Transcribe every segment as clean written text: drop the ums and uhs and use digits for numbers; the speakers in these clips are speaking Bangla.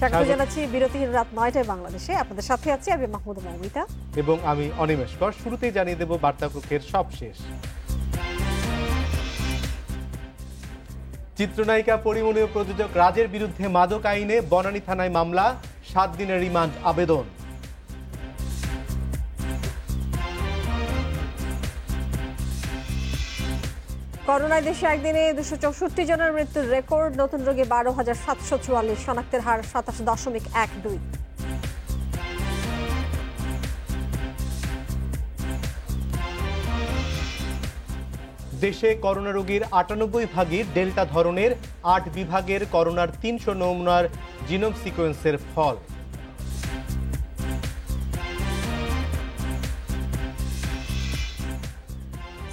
স্বাগত জানাচ্ছি বিরতিহীন রাত ৯টায় বাংলাদেশে। আপনাদের সাথে আছি আমি মাহমুদা মৌমিতা এবং আমি অনিমেষ কর। শুরুতেই জানিয়ে দেব বার্তাকক্ষের সবশেষ। চিত্রনায়িকা পরিমণি ও প্রযোজক রাজের বিরুদ্ধে মাদক আইনে বনানী থানায় মামলা, ৭ দিনের রিমান্ড আবেদন। করোনায় দেশে একদিনে ২৬৪ জনের মৃত্যুর রেকর্ড, নতুন রোগে ১২,৭৪৪, শনাক্তের হার ২৭.১২। দেশে করোনা রোগীর ৯৮ ভাগই ডেল্টা ধরনের, ৮ বিভাগের করোনার ৩০০ নমুনার জিনোম সিকোয়েন্সের ফল।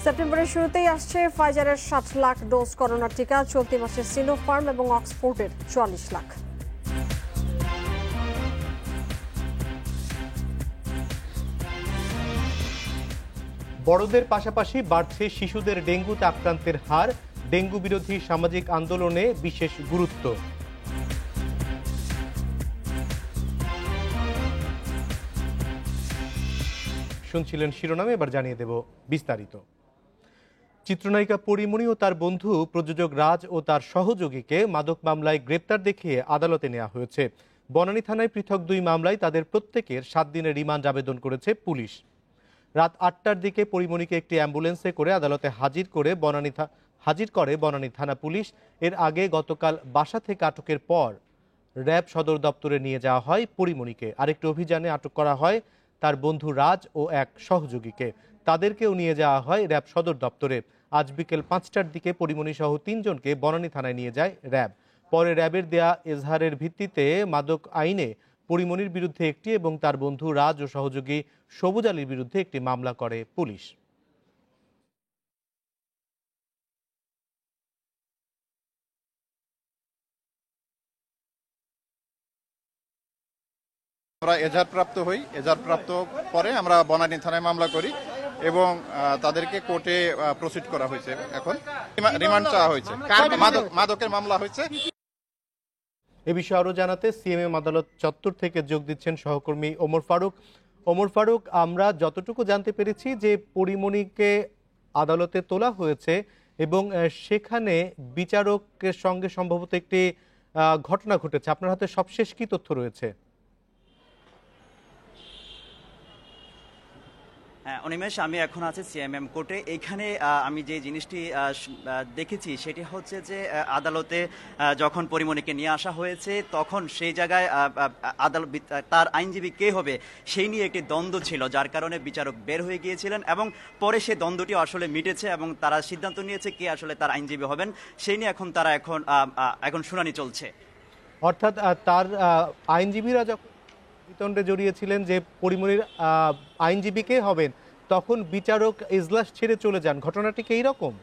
সেপ্টেম্বরের শুরুতেই আসছে ফাইজারের ৬০ লাখ ডোজ করোনার টিকা, চলতি মাসে সিনোফার্ম এবং অক্সফোর্ডের ৪৪ লাখ। বড়দের পাশাপাশি বাড়ছে শিশুদের ডেঙ্গুতে আক্রান্তের হার, ডেঙ্গু বিরোধী সামাজিক আন্দোলনে বিশেষ গুরুত্ব। শুনছিলেন শিরোনামে, এবার জানিয়ে দেব বিস্তারিত। চিত্রনায়িকা পরিমণি ও তার বন্ধু প্রযোজক রাজ ও তার সহযোগীকে মাদক মামলায় গ্রেপ্তার দেখিয়ে আদালতে নেওয়া হয়েছে। বনানী থানায় পৃথক ২ মামলায় তাদের প্রত্যেকের ৭ দিনের রিমান্ড আবেদন করেছে পুলিশ। রাত ৮টার দিকে পরিমণিকে একটি অ্যাম্বুলেন্সে করে আদালতে হাজির করে বনানী থানা পুলিশ। এর আগে গতকাল বাসা থেকে আটকের পর র্যাব সদর দপ্তরে নিয়ে যাওয়া হয় পরিমণিকে। আরেকটি অভিযানে আটক করা হয় তার বন্ধু রাজ ও এক সহযোগীকে, তাদেরকেও নিয়ে যাওয়া হয় র্যাব সদর দপ্তরে। আজ বিকেল ৫টার দিকে পরিমণি সহ ৩ জনকে বনানী থানায় নিয়ে যায় র্যাব। পরে র্যাবের দেয়া এজাহারের ভিত্তিতে মাদক আইনে পরিমণির বিরুদ্ধে একটি এবং তার বন্ধু রাজ ও সহযোগী সবুজ আলীর বিরুদ্ধে একটি মামলা করে পুলিশ। আমরা এজাহারপ্রাপ্ত হই, এজাহারপ্রাপ্ত পরে আমরা বনানী থানায় মামলা করি এবং তাদেরকে কোর্টে প্রসিড করা হয়েছে। এখন রিমান্ড চাওয়া হয়েছে, মাদকের মামলা হয়েছে। এ বিষয়ে আরো জানাতে সিএমএম আদালত চত্বর থেকে যোগ দিচ্ছেন সহকর্মী ওমর ফারুক। ওমর ফারুক, আমরা যতটুকু জানতে পেরেছি যে পরিমণিকে আদালতে তোলা হয়েছে এবং সেখানে বিচারকের সঙ্গে সম্ভবত একটি ঘটনা ঘটেছে। আপনার হাতে সবশেষ কি তথ্য রয়েছে? অনিমেষ, আমি এখন আছি সিএমএম কোর্টে। এইখানে আমি যে জিনিসটি দেখেছি সেটি হচ্ছে যে আদালতে যখন পরিমণিকে নিয়ে আসা হয়েছে তখন সেই জায়গায় আদালত তার আইনজীবী কে হবে সেই নিয়ে একটি দ্বন্দ্ব ছিল, যার কারণে বিচারক বের হয়ে গিয়েছিলেন এবং পরে সেই দ্বন্দ্বটি আসলে মিটেছে এবং তারা সিদ্ধান্ত নিয়েছে কে আসলে তার আইনজীবী হবেন সেই নিয়ে তারা এখন শুনানি চলছে। অর্থাৎ তার আইনজীবীরা যখন বিতণ্ডে জড়িয়েছিলেন যে পরিমণির আইনজীবী কে হবেন, তখন বিচারক এজলাস ছেড়ে চলে যান, ঘটনাটি কি এইরকম?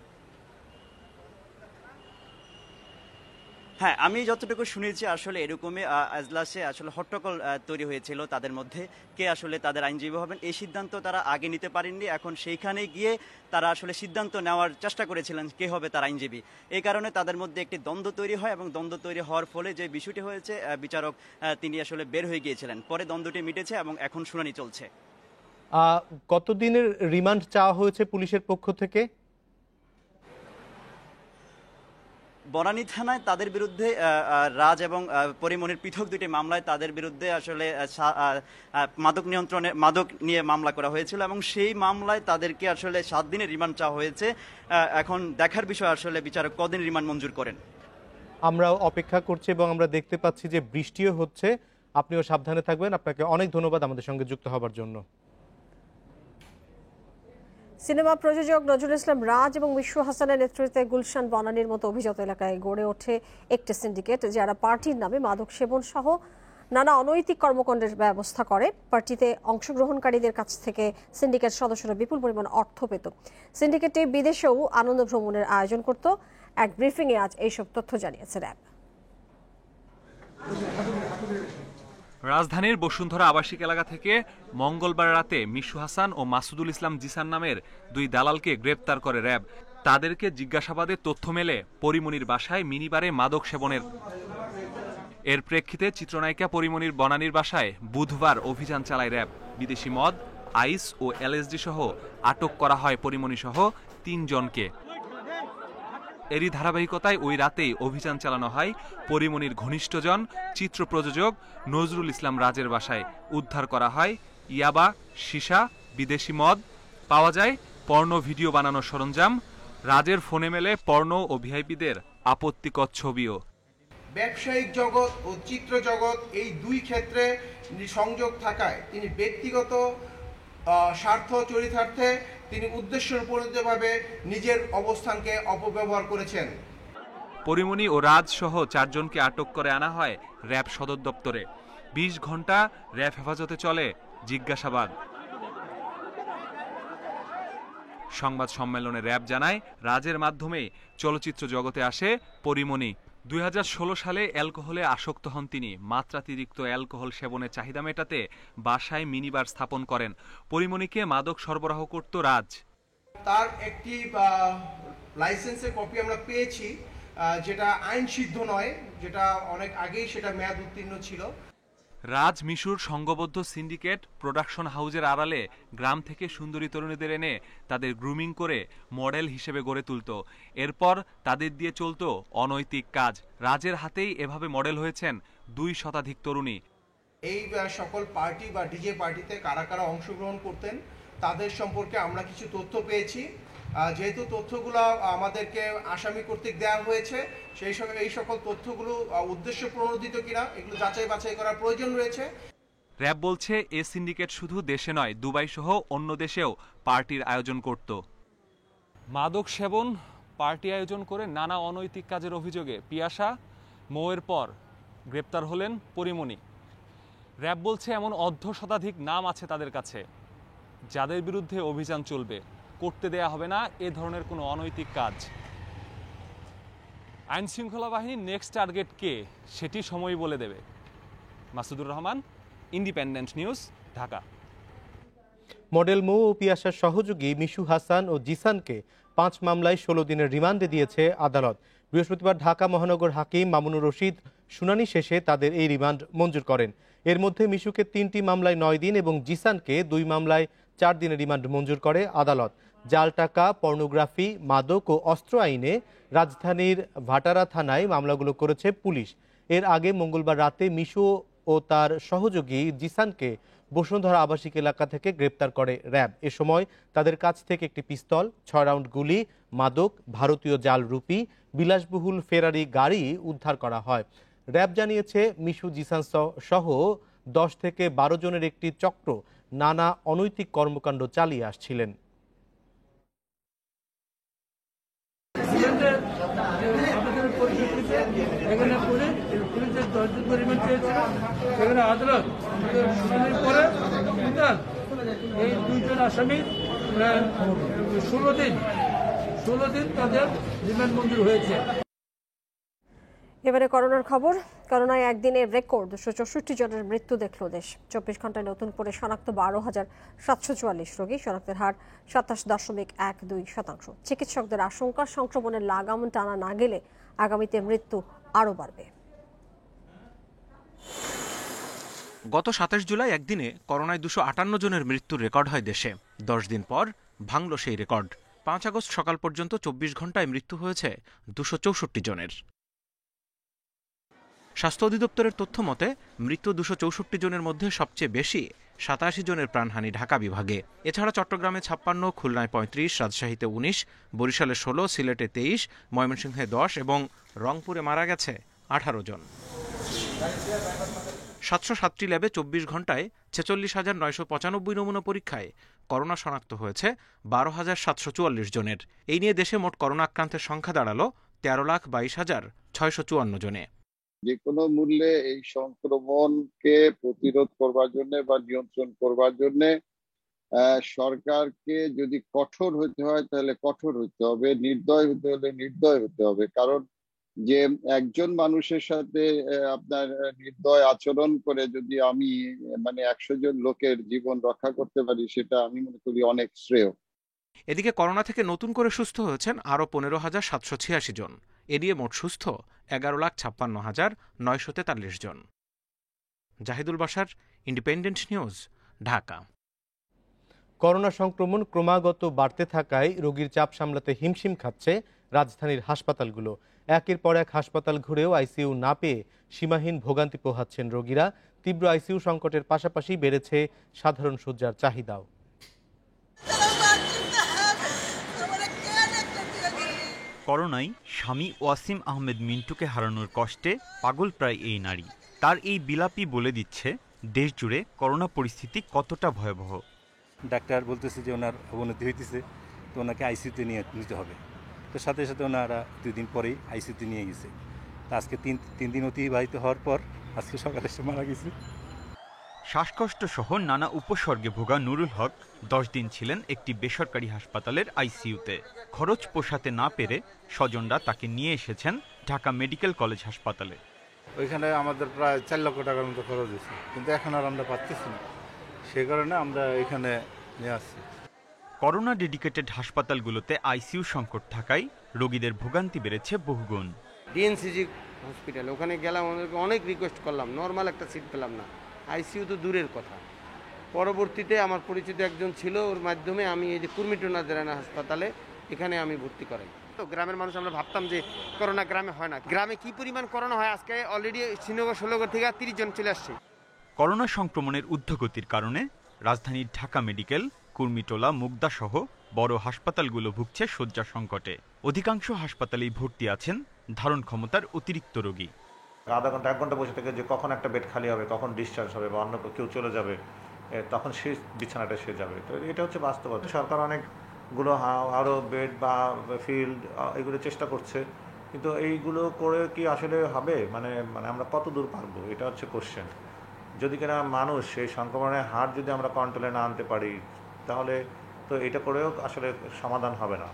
হ্যাঁ, আমি যতটুকু শুনেছি আসলে এরকমই এজলাসে আসলে হট্টগোল তৈরি হয়েছিল তাদের মধ্যে, কে আসলে তাদের আইনজীবী হবেন এই সিদ্ধান্ত তারা আগে নিতে পারেননি। এখন সেইখানে গিয়ে তারা আসলে সিদ্ধান্ত নেওয়ার চেষ্টা করেছিলেন কে হবে তার আইনজীবী। এই কারণে তাদের মধ্যে একটি দ্বন্দ্ব তৈরি হয় এবং দ্বন্দ্ব তৈরি হওয়ার ফলে যে বিষয়টি হয়েছে, বিচারক তিনি আসলে বের হয়ে গিয়েছিলেন। পরে দ্বন্দ্বটি মিটেছে এবং এখন শুনানি চলছে। কতদিনের রিমান্ড চাওয়া হয়েছে পুলিশের পক্ষ থেকে? বনানী থানায় তাদের বিরুদ্ধে রাজ এবং পরিমণির পৃথক দুটি মামলায় তাদের বিরুদ্ধে আসলে মাদক নিয়ে মামলা করা হয়েছিল এবং সেই মামলায় তাদেরকে আসলে ৭ দিনের রিমান্ড চাওয়া হয়েছে। এখন দেখার বিষয় আসলে বিচারক কদিন রিমান্ড মঞ্জুর করেন। আমরাও অপেক্ষা করছি এবং আমরা দেখতে পাচ্ছি যে বৃষ্টিও হচ্ছে। আপনিও সাবধানে থাকবেন। আপনাকে অনেক ধন্যবাদ আমাদের সঙ্গে যুক্ত হবার জন্য। সিনেমা প্রযোজক নজরুল ইসলাম রাজ এবং মিশু হাসানের নেতৃত্বে গুলশান বনানীর মতো অভিজাত এলাকায় গড়ে ওঠে একটি সিন্ডিকেট, যারা পার্টির নামে মাদক সেবন সহ নানা অনৈতিক কর্মকাণ্ডের ব্যবস্থা করে। পার্টিতে অংশগ্রহণকারীদের কাছ থেকে সিন্ডিকেট সদস্যরা বিপুল পরিমাণ অর্থ পেত। সিন্ডিকেটটি বিদেশেও আনন্দ ভ্রমণের আয়োজন করত। এক ব্রিফিংয়ে আজ এইসব তথ্য জানিয়েছে র্যাব। রাজধানীর বসুন্ধরা আবাসিক এলাকা থেকে মঙ্গলবার রাতে মিশু হাসান ও মাসুদুল ইসলাম জিসান নামের 2 দালালকে গ্রেপ্তার করে র্যাব। তাদেরকে জিজ্ঞাসাবাদে তথ্য মেলে পরিমণির বাসায় মিনিবারে মাদক সেবনের। এর প্রেক্ষিতে চিত্রনায়িকা পরিমণির বনানীর বাসায় বুধবার অভিযান চালায় র্যাব। বিদেশি মদ, আইস ও এলএসডি সহ আটক করা হয় পরিমণি সহ 3 জনকে। এরই ধারাবাহিকতায় ওই রাতেই অভিযান চালানো হয় পরিমণির ঘনিষ্ঠজন চিত্র প্রযোজক নজরুল ইসলাম রাজের বাসায়। উদ্ধার করা হয় ইয়াবা, সীসা, বিদেশি মদ, পাওয়া যায় পর্নো ভিডিও বানানোর সরঞ্জাম। রাজের ফোনে মেলে পর্নো ও ভিআইপিদের আপত্তিকর ছবিও। ব্যবসায়িক জগৎ ও চিত্র জগৎ এই দুই ক্ষেত্রে সংযোগ থাকায় তিনি ব্যক্তিগত স্বার্থ চরিতার্থে তিনি উদ্দেশ্যপ্রণোদিতভাবে নিজের অবস্থানকে অপব্যবহার করেছেন। পরিমণি ও রাজ সহ 4 জনকে আটক করে আনা হয় র্যাব সদর দপ্তরে। 20 ঘন্টা র্যাব হেফাজতে চলে জিজ্ঞাসাবাদ। সংবাদ সম্মেলনে র্যাব জানায় রাজের মাধ্যমে চলচ্চিত্র জগতে আসে পরিমণি। 2016 সালে অ্যালকোহলে আসক্ত হন তিনি। মাত্রাতিরিক্ত অ্যালকোহল সেবনের চাহিদা মেটাতে বাসায় মিনিবার স্থাপন করেন। পরিমণিকে মাদক সরবরাহ করত রাজ। তার একটি লাইসেন্সের কপি আমরা পেয়েছি, যেটা আইন সিদ্ধ নয়, যেটা অনেক আগেই সেটা মেয়াদ উত্তীর্ণ ছিল। রাজ মিশুর সংঘবদ্ধ সিন্ডিকেট প্রোডাকশন হাউজের আড়ালে গ্রাম থেকে সুন্দরী তরুণীদের এনে তাদের গ্রুমিং করে মডেল হিসেবে গড়ে তুলত। এরপর তাদের দিয়ে চলত অনৈতিক কাজ। রাজের হাতেই এভাবে মডেল হয়েছেন 2 শতাধিক তরুণী। এই সকল পার্টি বা ডিজে পার্টিতে কারা কারা অংশগ্রহণ করতেন তাদের সম্পর্কে আমরা কিছু তথ্য পেয়েছি। যেহেতু তথ্যগুলো আমাদেরকে আসামি কর্তৃক দেওয়া হয়েছে, এই সকল তথ্যগুলো উদ্দেশ্য প্রণোদিত কিনা এগুলো যাচাই বাছাই করার প্রয়োজন রয়েছে। র্যাব বলছে এ সিন্ডিকেট শুধু দেশে নয়, দুবাই সহ অন্য দেশেও পার্টির আয়োজন করত। মাদক সেবন, পার্টি আয়োজন করে নানা অনৈতিক কাজের অভিযোগে পিয়াসা, মৌয়ের পর গ্রেপ্তার হলেন পরিমণি। র্যাব বলছে এমন শতাধিক নাম আছে তাদের কাছে, যাদের বিরুদ্ধে অভিযান চলবে। করতে দেয়া হবে না এ ধরনের কোনো অনৈতিক কাজ। আইন শৃঙ্খলা বাহিনীর নেক্সট টার্গেট কে, সেটি সময় বলে দেবে। Masudur Rahman, Independent news, Dhaka. Model Mou ও পিয়াসার সহযোগী মিশু হাসান ও জিসানকে 5 মামলায় 16 দিনের রিমান্ডে দিয়েছে আদালত। বৃহস্পতিবার ঢাকা মহানগর হাকিম মামুনুর রশিদ শুনানি শেষে তাদের এই রিমান্ড মঞ্জুর করেন। এর মধ্যে মিশুকে 3টি মামলায় 9 দিন এবং জিসানকে 2 মামলায় 4 দিনের রিমান্ড মঞ্জুর করে আদালত। জাল টাকা, পর্নোগ্রাফি, মাদক ও অস্ত্র আইনে রাজধানীর ভাটারা থানায় মামলাগুলো করেছে পুলিশ। এর আগে মঙ্গলবার রাতে মিশু ও তার সহযোগী জিসানকে বসুন্ধরা আবাসিক এলাকা থেকে গ্রেপ্তার করে র্যাব। এ সময় তাদের কাছ থেকে একটি পিস্তল, 6 রাউন্ড গুলি, মাদক, ভারতীয় জাল রুপি, বিলাসবহুল ফেরারি গাড়ি উদ্ধার করা হয়। র্যাব জানিয়েছে মিশু, জিসান সহ 10 থেকে 12 জনের একটি চক্র নানা অনৈতিক কর্মকাণ্ড চালিয়ে আসছিলেন। এখানে পুলিশের 10 জন রিমান্ড চেয়েছিল। সেখানে আদালত শুনানির পরে এই 2 জন আসামি 16 দিন তাদের রিমান্ড মঞ্জুর হয়েছে। এবারে করোনার খবর। করোনায় একদিনে রেকর্ড 264 জনের মৃত্যু দেখল দেশ। 24 ঘন্টায় নতুন করে শনাক্ত 12,744 রোগী। শনাক্তের হার 27.12%। চিকিৎসকদের আশঙ্কা সংক্রমণের লাগাম টানা না গেলে আগামীতে মৃত্যু আরও বাড়বে। গত 27 জুলাই একদিনে করোনায় 258 জনের মৃত্যুর রেকর্ড হয় দেশে। 10 দিন পর ভাঙল সেই রেকর্ড। 5 আগস্ট সকাল পর্যন্ত 24 ঘন্টায় মৃত্যু হয়েছে 264 জনের। স্বাস্থ্য অধিদপ্তরের তথ্য মতে মৃত্যু 264 জনের মধ্যে সবচেয়ে বেশি 87 জনের প্রাণহানি ঢাকা বিভাগে। এছাড়া চট্টগ্রামে 56, খুলনায় 35, রাজশাহীতে 19, বরিশালে 16, সিলেটে 23, ময়মনসিংহে 10 এবং রংপুরে মারা গেছে 18 জন। 707টি ল্যাবে 24 ঘন্টায় 46,995 নমুনা পরীক্ষায় করোনা শনাক্ত হয়েছে 12,744 জনের। এই নিয়ে দেশে মোট করোনা আক্রান্তের সংখ্যা দাঁড়ালো 13,22,654 জনে। যে কোনো মূল্যে এই সংক্রমণকে প্রতিরোধ করবার জন্য বা নিয়ন্ত্রণ করবার জন্য সরকারকে যদি কঠোর হতে হয় তাহলে কঠোর হতে হবে, নির্দয় হতে হলে নির্দয় হতে হবে। কারণ যে একজন মানুষের সাথে আপনার নির্দয় আচরণ করে যদি আমি 100 জন লোকের জীবন রক্ষা করতে পারি, সেটা আমি মনে করি অনেক শ্রেয়। এদিকে করোনা থেকে নতুন করে সুস্থ হয়েছেন আরও 15,786 জন। এদিকে মোট সুস্থ 11,56,943 জন। Zahidul Bashar, Independent news, Dhaka. Corona সংক্রমণ ক্রমাগত বাড়তে থাকায় রোগীর চাপ সামলাতে হিমশিম খাচ্ছে রাজধানীর হাসপাতালগুলো। একের পর এক হাসপাতাল ঘুরেও আইসিইউ না পেয়ে সীমাহীন ভোগান্তি পোহাচ্ছেন রোগীরা। তীব্র আইসিইউ সংকটের পাশাপাশি বেড়েছে সাধারণ শয্যার চাহিদাও। করোনায় স্বামী ওয়াসিম আহমেদ মিন্টুকে হারানোর কষ্টে পাগল প্রায় এই নারী। তার এই বিলাপই বলে দিচ্ছে দেশ জুড়ে করোনা পরিস্থিতি কতটা ভয়াবহ। ডাক্তার বলতেছে যে ওনার অবনতি হইতেছে, তো ওনাকে আইসিইউতে নিতে হবে। তো সাথে সাথে ওনারা 2 দিন পরেই আইসিইউতে নিয়ে গেছে। আজকে তিন দিন অতিবাহিত হওয়ার পর আজকে সকালে এসে মারা গেছে। শ্বাসকষ্ট সহ নানা উপসর্গে ভোগা নুরুল হক 10 দিন ছিলেন একটি বেসরকারি হাসপাতালের আইসিইউতে। খরচ পোষাতে না পেরে স্বজনরা তাকে নিয়ে এসেছেন ঢাকা মেডিকেল কলেজ হাসপাতালে। ওইখানে আমাদের প্রায় 4 লক্ষ টাকার মতো খরচ হয়েছে, কিন্তু এখন আর আমরা পাচ্ছি না, সে কারণে আমরা এখানে নিয়ে আসছি। করোনা ডেডিকেটেড হাসপাতালগুলোতে আইসিইউ সংকট থাকায় রোগীদের ভোগান্তি বেড়েছে বহুগুণ। ডিএনসিজি হসপিটাল ওখানে গেলাম, অনেক রিকোয়েস্ট করলাম, নর্মাল একটা সিট পেলাম না, আইসিইউ তো দূরের কথা। পরবর্তীতে আমার পরিচিত একজন ছিল, ওর মাধ্যমে আমি এই যে কুর্মিটোনা জেরানা হাসপাতালে এখানে আমি ভর্তি করাই। তো গ্রামের মানুষ আমরা ভাবতাম যে করোনা গ্রামে হয় না, গ্রামে কি পরিমাণ করোনা হয়। আজকে অলরেডি শ্রীনগর 16 থেকে 30 জন চলে আসছে। করোনা সংক্রমণের ঊর্ধ্বগতির কারণে রাজধানীর ঢাকা মেডিকেল, কুর্মিটোলা, মুগদা সহ বড় হাসপাতালগুলো ভুগছে শয্যা সংকটে। অধিকাংশ হাসপাতালেই ভর্তি আছেন ধারণ ক্ষমতার অতিরিক্ত রোগী। আধা ঘন্টা 1 ঘন্টা বসে থেকে যে কখন একটা বেড খালি হবে, কখন ডিসচার্জ হবে বা অন্য কেউ চলে যাবে, তখন সেই বিছানাটা সে যাবে। তো এটা হচ্ছে বাস্তবতা। সরকার অনেকগুলো আরও বেড বা ফিল্ড এগুলো চেষ্টা করছে, কিন্তু এইগুলো করে কি আসলে হবে? মানে আমরা কত দূর পারবো, এটা হচ্ছে কোশ্চেন। যদি কিনা মানুষ সেই সংক্রমণের হার যদি আমরা কন্ট্রোলে না আনতে পারি, তাহলে তো এটা করেও আসলে সমাধান হবে না।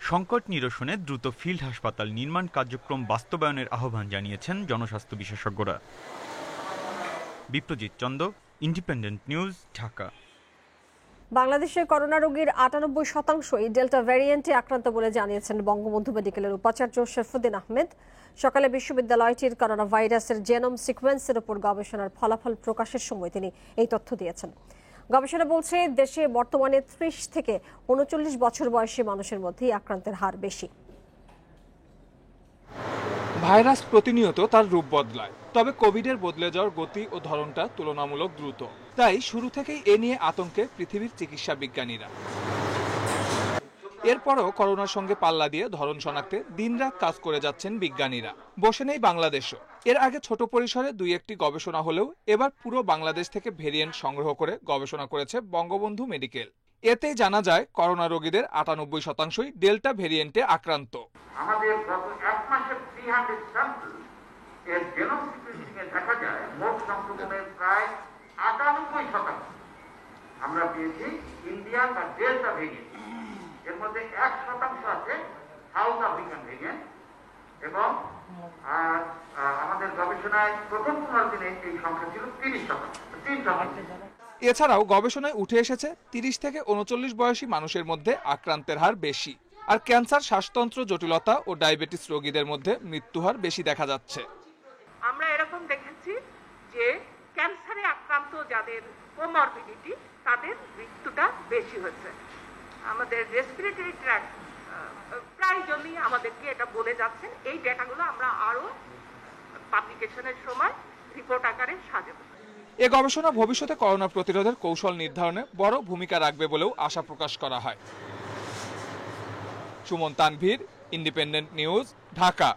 সংকট নিরসনে দ্রুত ফিল্ড হাসপাতাল নির্মাণ কার্যক্রম বাস্তবায়নের আহ্বান জানিয়েছেন জনস্বাস্থ্য বিশেষজ্ঞরা। Biprojit Chanda, independent news, Dhaka. বাংলাদেশের করোনা রোগীর 98%ই ডেল্টা ভ্যারিয়েন্টে আক্রান্ত বলে জানিয়েছেন বঙ্গবন্ধু মেডিকেলের উপাচার্য শরফুদ্দিন আহমেদ। সকালে বিশ্ববিদ্যালয়টির করোনা ভাইরাসের জেনোম সিকোয়েন্সের উপর গবেষণার ফলাফল প্রকাশের সময় তিনি এই তথ্য দিয়েছেন। গবেষণা বলছে দেশে বর্তমানে 30 থেকে 39 বছর বয়সী মানুষের মধ্যেই আক্রান্তের হার বেশি। ভাইরাস প্রতিনিয়ত তার রূপ বদলায়, তবে কোভিডের বদলে যাওয়ার গতি ও ধরনটা তুলনামূলক দ্রুত। তাই শুরু থেকেই এ নিয়ে আতঙ্কে পৃথিবীর চিকিৎসা বিজ্ঞানীরা। এরপরও করোনার সঙ্গে পাল্লা দিয়ে ধরন শনাক্তে দিনরাত কাজ করে যাচ্ছেন বিজ্ঞানীরা। বসে নেই বাংলাদেশও। এর আগে ছোট পরিসরে 2-1টি গবেষণা হলেও এবার পুরো বাংলাদেশ থেকে ভেরিয়েন্ট সংগ্রহ করে গবেষণা করেছে বঙ্গবন্ধু মেডিকেল। এতে জানা যায় করোনা রোগীদের 98%ই ডেল্টা ভেরিয়েন্টে আক্রান্ত। আমাদের গত 1 মাসের 300 স্যাম্পল এর জেনোম সিকোয়েন্সিং এ দেখা যায় মোট সংক্রমণের প্রায় 98% আমরা পেয়েছি ইন্ডিয়ান বা ডেল্টা ভেরিয়েন্ট। এর মধ্যে 1% আছে সাউথ আফ্রিকান ভেরিয়েন্ট, এবং আমাদের গবেষণায় প্রথম 15 দিনে এই সংখ্যা ছিল 30%। এছাড়াও গবেষণায় উঠে এসেছে 30 থেকে 39 বয়সী মানুষের মধ্যে আক্রান্তের হার বেশি, আর ক্যান্সার, শ্বাসতন্ত্র জটিলতা ও ডায়াবেটিস রোগীদের মধ্যে মৃত্যুহার বেশি দেখা যাচ্ছে। আমরা এরকম দেখেছি যে ক্যান্সারে আক্রান্ত যাদের কোমরবিডিটি, তাদের মৃত্যুটা বেশি হয়েছে। আমাদের রেসপিরেটরি ট্র্যাক্ট প্রায়জনই আমাদেরকে এটা বলে যাচ্ছেন। এই ডেটাগুলো আমরা আরো পাবলিকেশনের সময় রিপোর্ট আকারে সাজাবো। এ গবেষণা ভবিষ্যতে করোনা প্রতিরোধের কৌশল নির্ধারণে বড় ভূমিকা রাখবে বলেও আশা প্রকাশ করা হয়। Suman Tanvir, Independent news, Dhaka.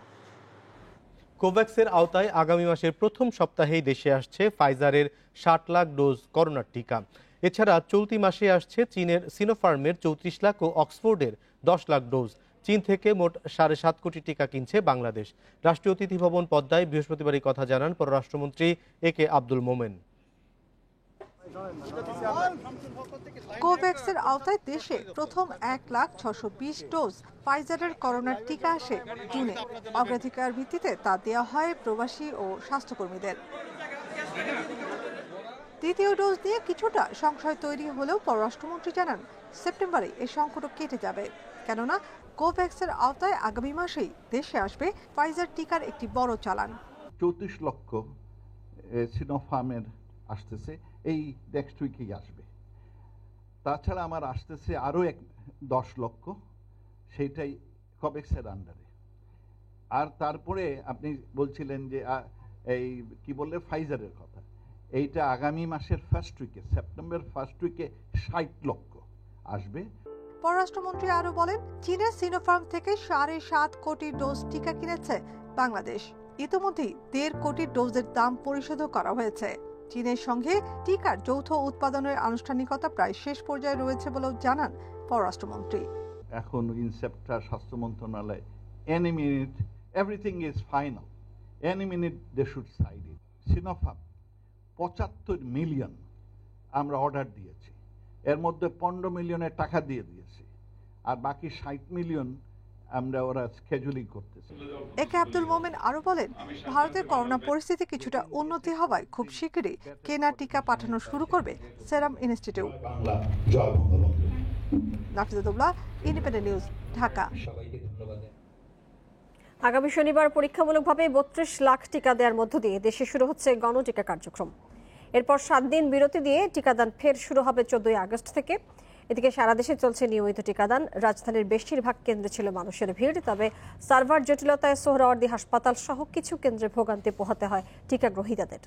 কোভ্যাক্সের আওতায় আগামী মাসের প্রথম সপ্তাহেই দেশে আসছে ফাইজারের 60 লাখ ডোজ করোনার টিকা। এছাড়া চলতি মাসে আসছে চীনের সিনোফার্মের 34 লাখ ও অক্সফোর্ডের 10 লাখ ডোজ। চীন থেকে মোট 7.5 কোটি টিকা কিনছে বাংলাদেশ। রাষ্ট্রীয় অতিথি ভবন পদ্মায় বৃহস্পতিবার কথা জানান পররাষ্ট্রমন্ত্রী একে আব্দুল মোমেন। কোভ্যাক্সের আওতায় দেশে প্রথম 1,620,000 ডোজ ফাইজারের করোনার টিকা আসে জুনে। অগ্রাধিকার ভিত্তিতে তা দেওয়া হয় প্রবাসী ও স্বাস্থ্যকর্মীদের। দ্বিতীয় ডোজ নিয়ে কিছুটা সংশয় তৈরি হলেও পররাষ্ট্রমন্ত্রী জানান সেপ্টেম্বরে এই সংকট কেটে যাবে, কেননা কোভ্যাক্সের আওতায় আগামী মাসেই দেশে আসবে ফাইজার টিকার একটি বড় চালান। 34 লক্ষ সিনোফার্মের আসতেছে, এই নেক্সট উইকেই আসবে। তাছাড়া আমার আসতেছে আরও 10 লক্ষ, সেইটাই কোভ্যাক্সের আন্ডারে। আর তারপরে আপনি বলছিলেন যে এই কি বললে ফাইজারের কথা, এইটা আগামী মাসের ফার্স্ট উইকে, সেপ্টেম্বর ফার্স্ট উইকে 60 লক্ষ আসবে। পররাষ্ট্রমন্ত্রী আরো বলেন, চীনের সিনোফার্ম থেকে 7.5 কোটি ডোজ টিকা কিনেছে বাংলাদেশ। ইতিমধ্যেই 1.5 কোটি ডোজের দাম পরিশোধ করা হয়েছে। চীনের সঙ্গে টিকার যৌথ উৎপাদনের আনুষ্ঠানিকতা প্রায় শেষ পর্যায়ে রয়েছে বলেও জানান পররাষ্ট্রমন্ত্রী। এখন ইনসেপ্টার স্বাস্থ্য মন্ত্রণালয় any minute everything is final, any minute they should sign it. Sinopharm 75 million আমরা অর্ডার দিয়েছি, এর মধ্যে 15 মিলিয়নের টাকা দিয়ে দিয়েছি, আর বাকি 60 মিলিয়ন আমরা ওরা স্কেজুলিং করতেছি। একে আব্দুল মোমেন আরো বলেন, ভারতের করোনা পরিস্থিতি কিছুটা উন্নতি হওয়ায় খুব শীঘ্রই কেনা টিকা পাঠানো শুরু করবে serum institute. Nafizuddoula, Independent news, Dhaka. আগামী শনিবার পরীক্ষামূলকভাবে 32 লাখ টিকা দেওয়ার মধ্য দিয়ে দেশে শুরু হচ্ছে গণটিকা কার্যক্রম। এরপর 7 দিন বিরতি দিয়ে টিকাদান ফের শুরু হবে 14 আগস্ট থেকে। এদিকে সারা দেশে চলছে নিয়মিত টিকাদান। রাজধানীর বেশিরভাগ কেন্দ্রে ছিল মানুষের ভিড়, তবে সার্ভার জটিলতায় সোহরাওয়ার্দী হাসপাতাল সহ কিছু কেন্দ্রে ভোগান্তি পোহাতে হয় টিকা গ্রহীতাদের।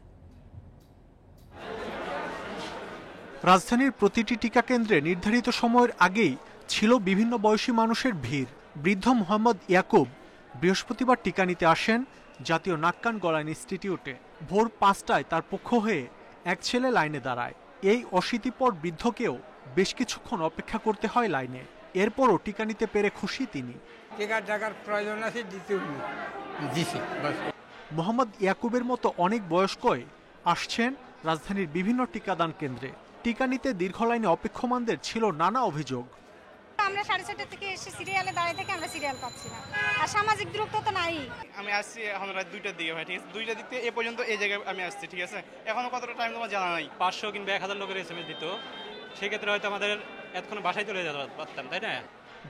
রাজধানীর প্রতিটি টিকা কেন্দ্রে নির্ধারিত সময়ের আগেই ছিল বিভিন্ন বয়সী মানুষের ভিড়। বৃদ্ধ মোহাম্মদ ইয়াকুব বৃহস্পতিবার টিকা নিতে আসেন জাতীয় নাক কান গলা ইনস্টিটিউটে। ভোর 5টায় তার পক্ষ হয়ে এক ছেলে লাইনে দাঁড়ায়। এই অশীতিপর বৃদ্ধকেও বেশ কিছুক্ষণ অপেক্ষা করতে হয় লাইনে। এরপরও টিকা নিতে পেরে খুশি তিনি। মোহাম্মদ ইয়াকুবের মতো অনেক বয়স্কই আসছেন রাজধানীর বিভিন্ন টিকাদান কেন্দ্রে। টিকা নিতে দীর্ঘ লাইনে অপেক্ষমানদের ছিল নানা অভিযোগ। আমরা 6:30 থেকে এসে সিরিয়ালে দাঁড়িয়ে থেকে আমরা সিরিয়াল পাচ্ছি না, আর সামাজিক দূরত্ব তো নাই। আমি আসছি এখন রাত 2টার দিকে, ভাই, ঠিক আছে, 2টা দিক থেকে এ পর্যন্ত এই জায়গায় আমি আসছি, ঠিক আছে। এখনো কতটা টাইম তোমার জানা নাই। 500 কিংবা 1000 লোকের এসএমএস দিত, সেক্ষেত্রে হয়তো আমাদের এতক্ষণ বাসায় চলে যেতে পারতাম, তাই না?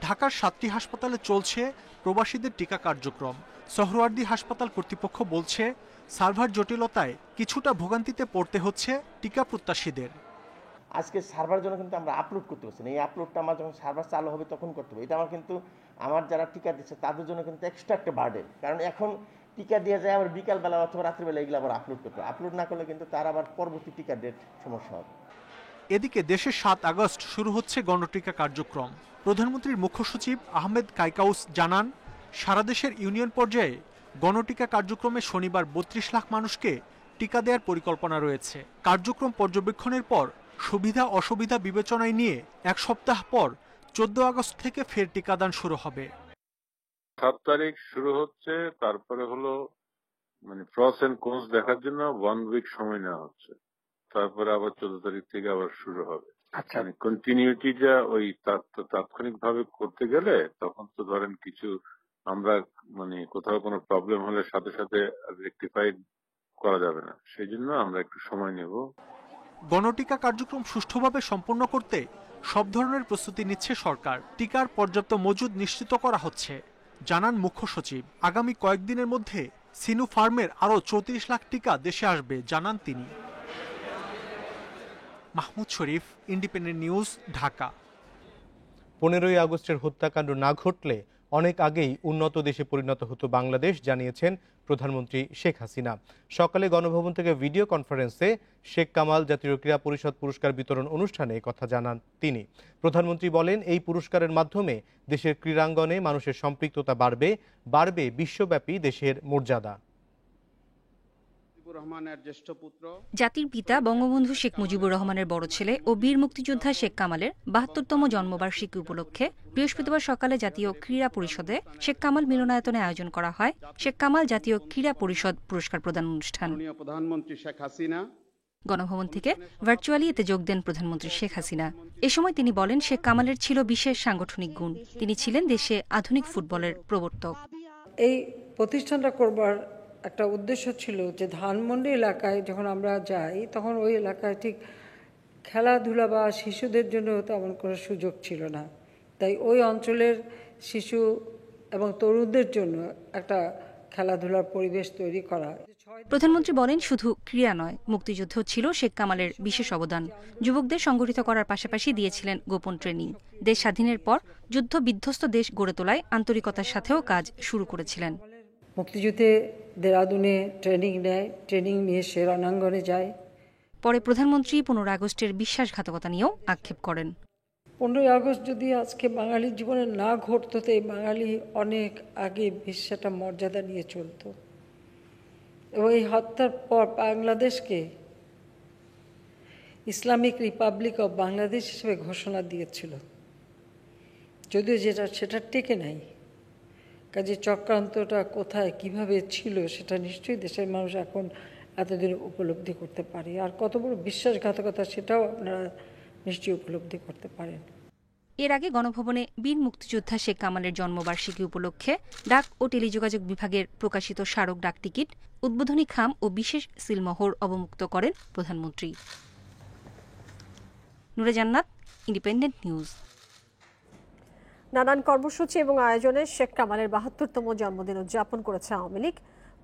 ঢাকার 7টি হাসপাতালে চলছে প্রবাসীদের টিকা কার্যক্রম। সোহরাওয়ার্দী হাসপাতাল কর্তৃপক্ষ বলছে, সার্ভার জটিলতায় কিছুটা ভোগান্তিতে পড়তে হচ্ছে টিকা প্রত্যাশীদের। আজকে সার্ভার জন্য কিন্তু আমরা আপলোড করতে পারছি না। এই আপলোডটা আমার যখন সার্ভার চালু হবে তখন করতে হবে। এটা আমার কিন্তু আমার যারা টিকা দিচ্ছে তাদের জন্য কিন্তু এক্সট্রা একটা বার্ডেন, কারণ এখন টিকা দিয়ে যায় আবার বিকালবেলা অথবা রাত্রিবেলা এগুলো আবার আপলোড করতে হবে। আপলোড না করলে কিন্তু তার আবার পরবর্তী টিকা ডেট সমস্যা হবে। এদিকে দেশে 7 আগস্ট শুরু হচ্ছে গণটিকা কার্যক্রম। প্রধানমন্ত্রীর মুখ্য সচিব আহমেদ কাইকাউস জানান, সারা দেশের ইউনিয়ন পর্যায়ে গণটিকা কার্যক্রমে শনিবার 32 লাখ মানুষকে টিকা দেওয়ার পরিকল্পনা রয়েছে। কার্যক্রম পর্যবেক্ষণের পর সুবিধা অসুবিধা বিবেচনায় নিয়ে 1 সপ্তাহ পর 14 আগস্ট থেকে ফের টিকাদান শুরু হবে। 7 তারিখ শুরু হচ্ছে, তারপরে হলো প্রস এন্ড কোনস দেখার জন্য 1 উইক সময় নেওয়া হচ্ছে, তারপরে আবার 14 তারিখ থেকে আবার শুরু হবে। কন্টিনিউটিটা ওই তাৎক্ষণিক ভাবে করতে গেলে তখন তো ধরেন কিছু আমরা কোথাও কোনো প্রবলেম হলে সাথে সাথে রেকটিফাইড করা যাবে না, সেই জন্য আমরা একটু সময় নেব। গণটিকা কার্যক্রম সুষ্ঠুভাবে সম্পন্ন করতে সব ধরনের প্রস্তুতি নিচ্ছে সরকার। টিকার পর্যাপ্ত মজুদ নিশ্চিত করা হচ্ছে, জানান মুখ্য সচিব। আগামী কয়েকদিনের মধ্যে সিনোফার্মের আরও 34 লাখ টিকা দেশে আসবে, জানান তিনি। মাহমুদ শরীফ, ইন্ডিপেন্ডেন্ট নিউজ, ঢাকা। 15ই আগস্টের হত্যাকাণ্ড না ঘটলে অনেক আগেই উন্নত দেশে পরিণত হতো বাংলাদেশ, জানিয়েছেন প্রধানমন্ত্রী শেখ হাসিনা। সকালে গণভবন থেকে ভিডিও কনফারেন্সে শেখ কামাল জাতীয় ক্রীড়া পরিষদ পুরস্কার বিতরণ অনুষ্ঠানে কথা জানান তিনি। প্রধানমন্ত্রী বলেন, এই পুরস্কারের মাধ্যমে দেশের ক্রীড়াঙ্গনে মানুষের সম্পৃক্ততা বাড়বে বিশ্বব্যাপী দেশের মর্যাদা। জাতির পিতা বঙ্গবন্ধু শেখ মুজিবুর রহমানের বড় ছেলে ও বীর মুক্তিযোদ্ধা শেখ কামালের ৭২তম জন্মবার্ষিকী উপলক্ষে বৃহস্পতিবার সকালে জাতীয় ক্রীড়া পরিষদে শেখ কামাল মিলনায়তনে আয়োজন করা হয় শেখ কামাল জাতীয় ক্রীড়া পরিষদ পুরস্কার প্রদান অনুষ্ঠান। গণভবন থেকে ভার্চুয়ালি এতে যোগ দেন প্রধানমন্ত্রী শেখ হাসিনা। এ সময় তিনি বলেন, শেখ কামালের ছিল বিশেষ সাংগঠনিক গুণ। তিনি ছিলেন দেশে আধুনিক ফুটবলের প্রবর্তক। এই প্রতিষ্ঠানটা করবার একটা উদ্দেশ্য ছিল যে ধানমন্ডি এলাকায় যখন আমরা যাই তখন ওই এলাকায় ঠিক খেলাধুলা বা শিশুদের জন্য তেমন কোনো সুযোগ ছিল না, তাই ওই অঞ্চলের শিশু এবং তরুণদের জন্য একটা খেলাধুলার পরিবেশ তৈরি করা। প্রধানমন্ত্রী বলেন, শুধু ক্রীড়া নয়, মুক্তিযুদ্ধ ছিল শেখ কামালের বিশেষ অবদান। যুবকদের সংগঠিত করার পাশাপাশি দিয়েছিলেন গোপন ট্রেনিং। দেশ স্বাধীনের পর যুদ্ধ বিধ্বস্ত দেশ গড়ে তোলায় আন্তরিকতার সাথেও কাজ শুরু করেছিলেন। মুক্তিযুদ্ধে দেরাদুনে ট্রেনিং নেয়, ট্রেনিং নিয়ে সে রণাঙ্গনে যায়। পরে প্রধানমন্ত্রী 15 আগস্টের বিশ্বাসঘাতকতা নিয়েও আক্ষেপ করেন। 15 আগস্ট যদি আজকে বাঙালির জীবনে না ঘটতো, তো এই বাঙালি অনেক আগে সেটা মর্যাদা নিয়ে চলত। এবং এই হত্যার পর বাংলাদেশকে ইসলামিক রিপাবলিক অব বাংলাদেশ হিসেবে ঘোষণা দিয়েছিল, যদিও সেটা টেকে নাই। কাজে চক্রান্তটা কোথায় কিভাবে ছিল সেটা নিশ্চয়ই দেশের মানুষ এখন এতদিন উপলব্ধি করতে পারে। আর কত বড় বিশ্বাসঘাতকতা সেটাও আপনারা নিশ্চয়ই উপলব্ধি করতে পারেন। এর আগে গণভবনে বীর মুক্তিযোদ্ধা শেখ কামালের জন্মবার্ষিকী উপলক্ষে ডাক ও টেলিযোগাযোগ বিভাগের প্রকাশিত স্মারক ডাক টিকিট, উদ্বোধনী খাম ও বিশেষ সিলমোহর অবমুক্ত করেন প্রধানমন্ত্রী। নুরে জান্নাত, ইন্ডিপেন্ডেন্ট নিউজ। নানান কর্মসূচি এবং আয়োজনে শেখ কামালের ৭২তম জন্মদিন উদযাপন করেছে আওয়ামী লীগ।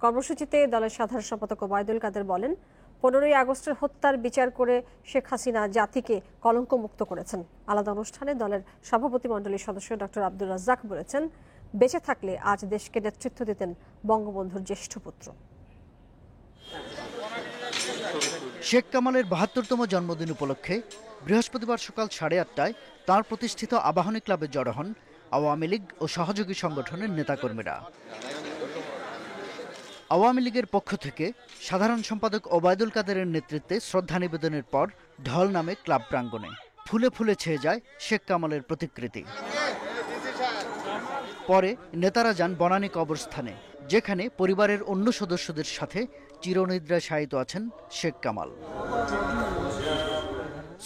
কর্মসূচিতে দলের সাধারণ সম্পাদক ওবায়দুল কাদের বলেন, 15ই আগস্টের হত্যার বিচার করে শেখ হাসিনা জাতিকে কলঙ্কমুক্ত করেছেন। আলাদা অনুষ্ঠানে দলের সভাপতি মণ্ডলীর সদস্য ডক্টর আব্দুর রাজ্জাক বলেছেন, বেঁচে থাকলে আজ দেশকে নেতৃত্ব দিতেন বঙ্গবন্ধুর জ্যেষ্ঠ পুত্র। শেখ কামালের ৭২তম জন্মদিন উপলক্ষে বৃহস্পতিবার সকাল 8:30টায় তাঁর প্রতিষ্ঠিত আবাহনী ক্লাবে জড়ো হন আওয়ামী লীগ ও সহযোগী সংগঠনের নেতাকর্মীরা। আওয়ামী লীগের পক্ষ থেকে সাধারণ সম্পাদক ওবায়দুল কাদেরের নেতৃত্বে শ্রদ্ধা নিবেদনের পর ঢল নামে ক্লাব প্রাঙ্গণে। ফুলে ফুলে ছেয়ে যায় শেখ কামালের প্রতিকৃতি। পরে নেতারা যান বনানী কবরস্থানে, যেখানে পরিবারের অন্য সদস্যদের সাথে চিরনিদ্রায় শায়িত আছেন শেখ কামাল।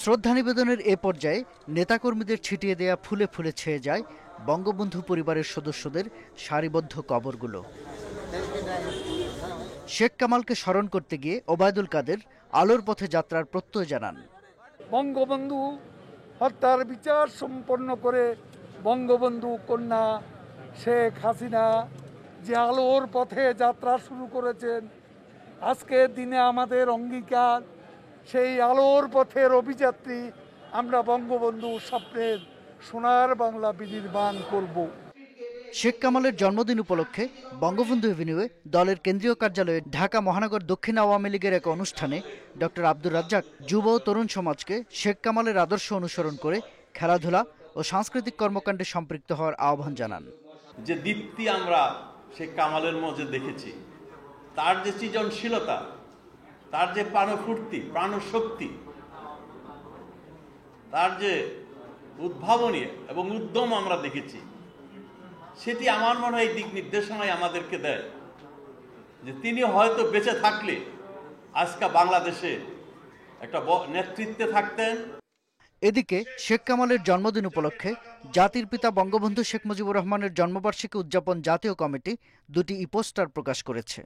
শ্রদ্ধা নিবেদনের এ পর্যায়ে নেতাকর্মীদের ছিটিয়ে দেয়া ফুলে ফুলে ছেয়ে যায় বঙ্গবন্ধু পরিবারের সদস্যদের সারিবদ্ধ কবরগুলো। শেখ কামালকে স্মরণ করতে গিয়ে ওবায়দুল কাদের আলোর পথে যাত্রার প্রত্যয় জানান। বঙ্গবন্ধু হত্যার বিচার সম্পন্ন করে বঙ্গবন্ধু কন্যা শেখ হাসিনা যে আলোর পথে যাত্রা শুরু করেছেন, আজকের দিনে আমাদের অঙ্গীকার সেই আলোর পথের অভিযাত্রী আমরা বঙ্গবন্ধু স্বপ্নের সোনার বাংলা বিনির্মাণ করব। শেখ কামালের জন্মদিন উপলক্ষে বঙ্গবন্ধু এভিনিউয়ে দলের কেন্দ্রীয় কার্যালয়ে ঢাকা মহানগর দক্ষিণ আওয়ামী লীগের এক অনুষ্ঠানে ডক্টর আব্দুর রাজ্জাক যুব ও তরুণ সমাজকে শেখ কামালের আদর্শ অনুসরণ করে খেলাধুলা ও সাংস্কৃতিক কর্মকাণ্ডে সম্পৃক্ত হওয়ার আহ্বান জানান। যে দীপ্তি আমরা শেখ কামালের মধ্যে দেখেছি, তার যে সৃজনশীলতা, তার যে প্রাণফূর্তি, প্রাণশক্তি, তার যে উদ্ভাবনী এবং উদ্যম আমরা দেখেছি, সেটি আমার মনে হয় দিক নির্দেশনায় আমাদেরকে দেয় যে তিনি হয়তো বেঁচে থাকলে আজকে বাংলাদেশে একটা নেতৃত্বে থাকতেন। এদিকে শেখ কামালের জন্মদিন উপলক্ষে জাতির পিতা বঙ্গবন্ধু শেখ মুজিবুর রহমানের জন্মবার্ষিকী উদযাপন জাতীয় কমিটি 2টি ই-পোস্টার প্রকাশ করেছে।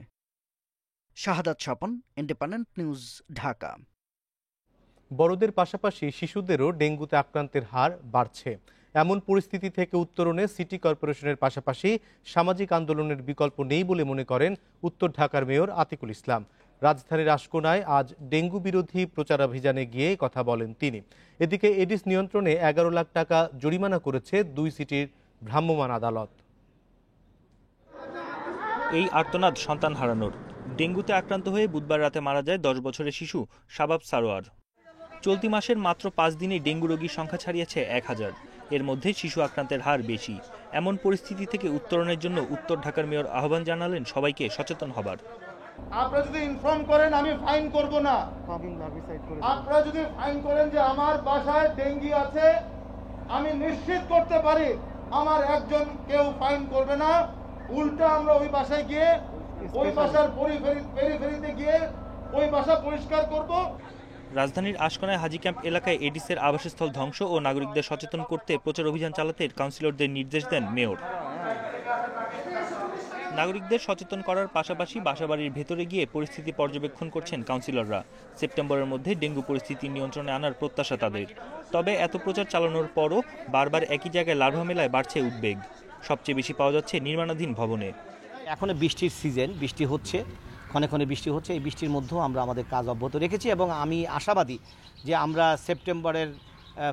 শাহাদাত স্বপন, ইন্ডিপেন্ডেন্ট নিউজ, ঢাকা। বড়দের পাশাপাশি শিশুদেরও ডেঙ্গুতে আক্রান্তের হার বাড়ছে। এমন পরিস্থিতি থেকে উত্তরণে সিটি কর্পোরেশনের পাশাপাশি সামাজিক আন্দোলনের বিকল্প নেই বলে মনে করেন উত্তর ঢাকার মেয়র আতিকুল ইসলাম। রাজধানীর আশকোনায় আজ ডেঙ্গু বিরোধী প্রচারাভিযানে গিয়ে কথা বলেন তিনি। এদিকে এডিস নিয়ন্ত্রণে 11 লাখ টাকা জরিমানা করেছে 2 সিটির ভ্রাম্যমাণ আদালত। এই আর্তনাদ সন্তান হারানোর। ডেঙ্গুতে আক্রান্ত হয়ে বুধবার রাতে মারা যায় 10 বছরের শিশু শাবাব সারোয়ার। চলতি মাসের মাত্র 5 দিনে ডেঙ্গু রোগীর সংখ্যা ছাড়িয়েছে 1000। এর মধ্যে শিশু আক্রান্তের হার বেশি। এমন পরিস্থিতি থেকে উত্তরণের জন্য উত্তর ঢাকার মেয়র আহ্বান জানালেন সবাইকে সচেতন হবার। আপনারা যদি ইনফর্ম করেন আমি ফাইন করব না। আপনারা যদি ফাইন করেন যে আমার বাসায় ডেঙ্গি আছে, আমি নিশ্চিত করতে পারি আমার একজন কেউ ফাইন করবে না। উল্টা আমরা ওই বাসায় গিয়ে ওই বাসার পেরিফেরিতে গিয়ে ওই বাসা পরিষ্কার করব। রাজধানীর আশকোনায় হাজি ক্যাম্প এলাকায় এডিসের আবাসস্থল ধ্বংস ও নাগরিকদের সচেতন করতে প্রচার অভিযান চালাতে কাউন্সিলরদের নির্দেশ দেন মেয়র। নাগরিকদের সচেতন করার পাশাপাশি বাসাবাড়ির ভেতরে গিয়ে পরিস্থিতি পর্যবেক্ষণ করছেন কাউন্সিলররা। সেপ্টেম্বরের মধ্যে ডেঙ্গু পরিস্থিতি নিয়ন্ত্রণে আনার প্রত্যাশা তাদের। তবে এত প্রচার চালানোর পরও বারবার একই জায়গায় লার্ভা মেলায় বাড়ছে উদ্বেগ। সবচেয়ে বেশি পাওয়া যাচ্ছে নির্মাণাধীন ভবনে। এখন বৃষ্টির সিজন, বৃষ্টি হচ্ছে, ক্ষণে ক্ষণে বৃষ্টি হচ্ছে। এই বৃষ্টির মধ্যেও আমরা আমাদের কাজ অব্যাহত রেখেছি এবং আমি আশাবাদী যে আমরা সেপ্টেম্বরের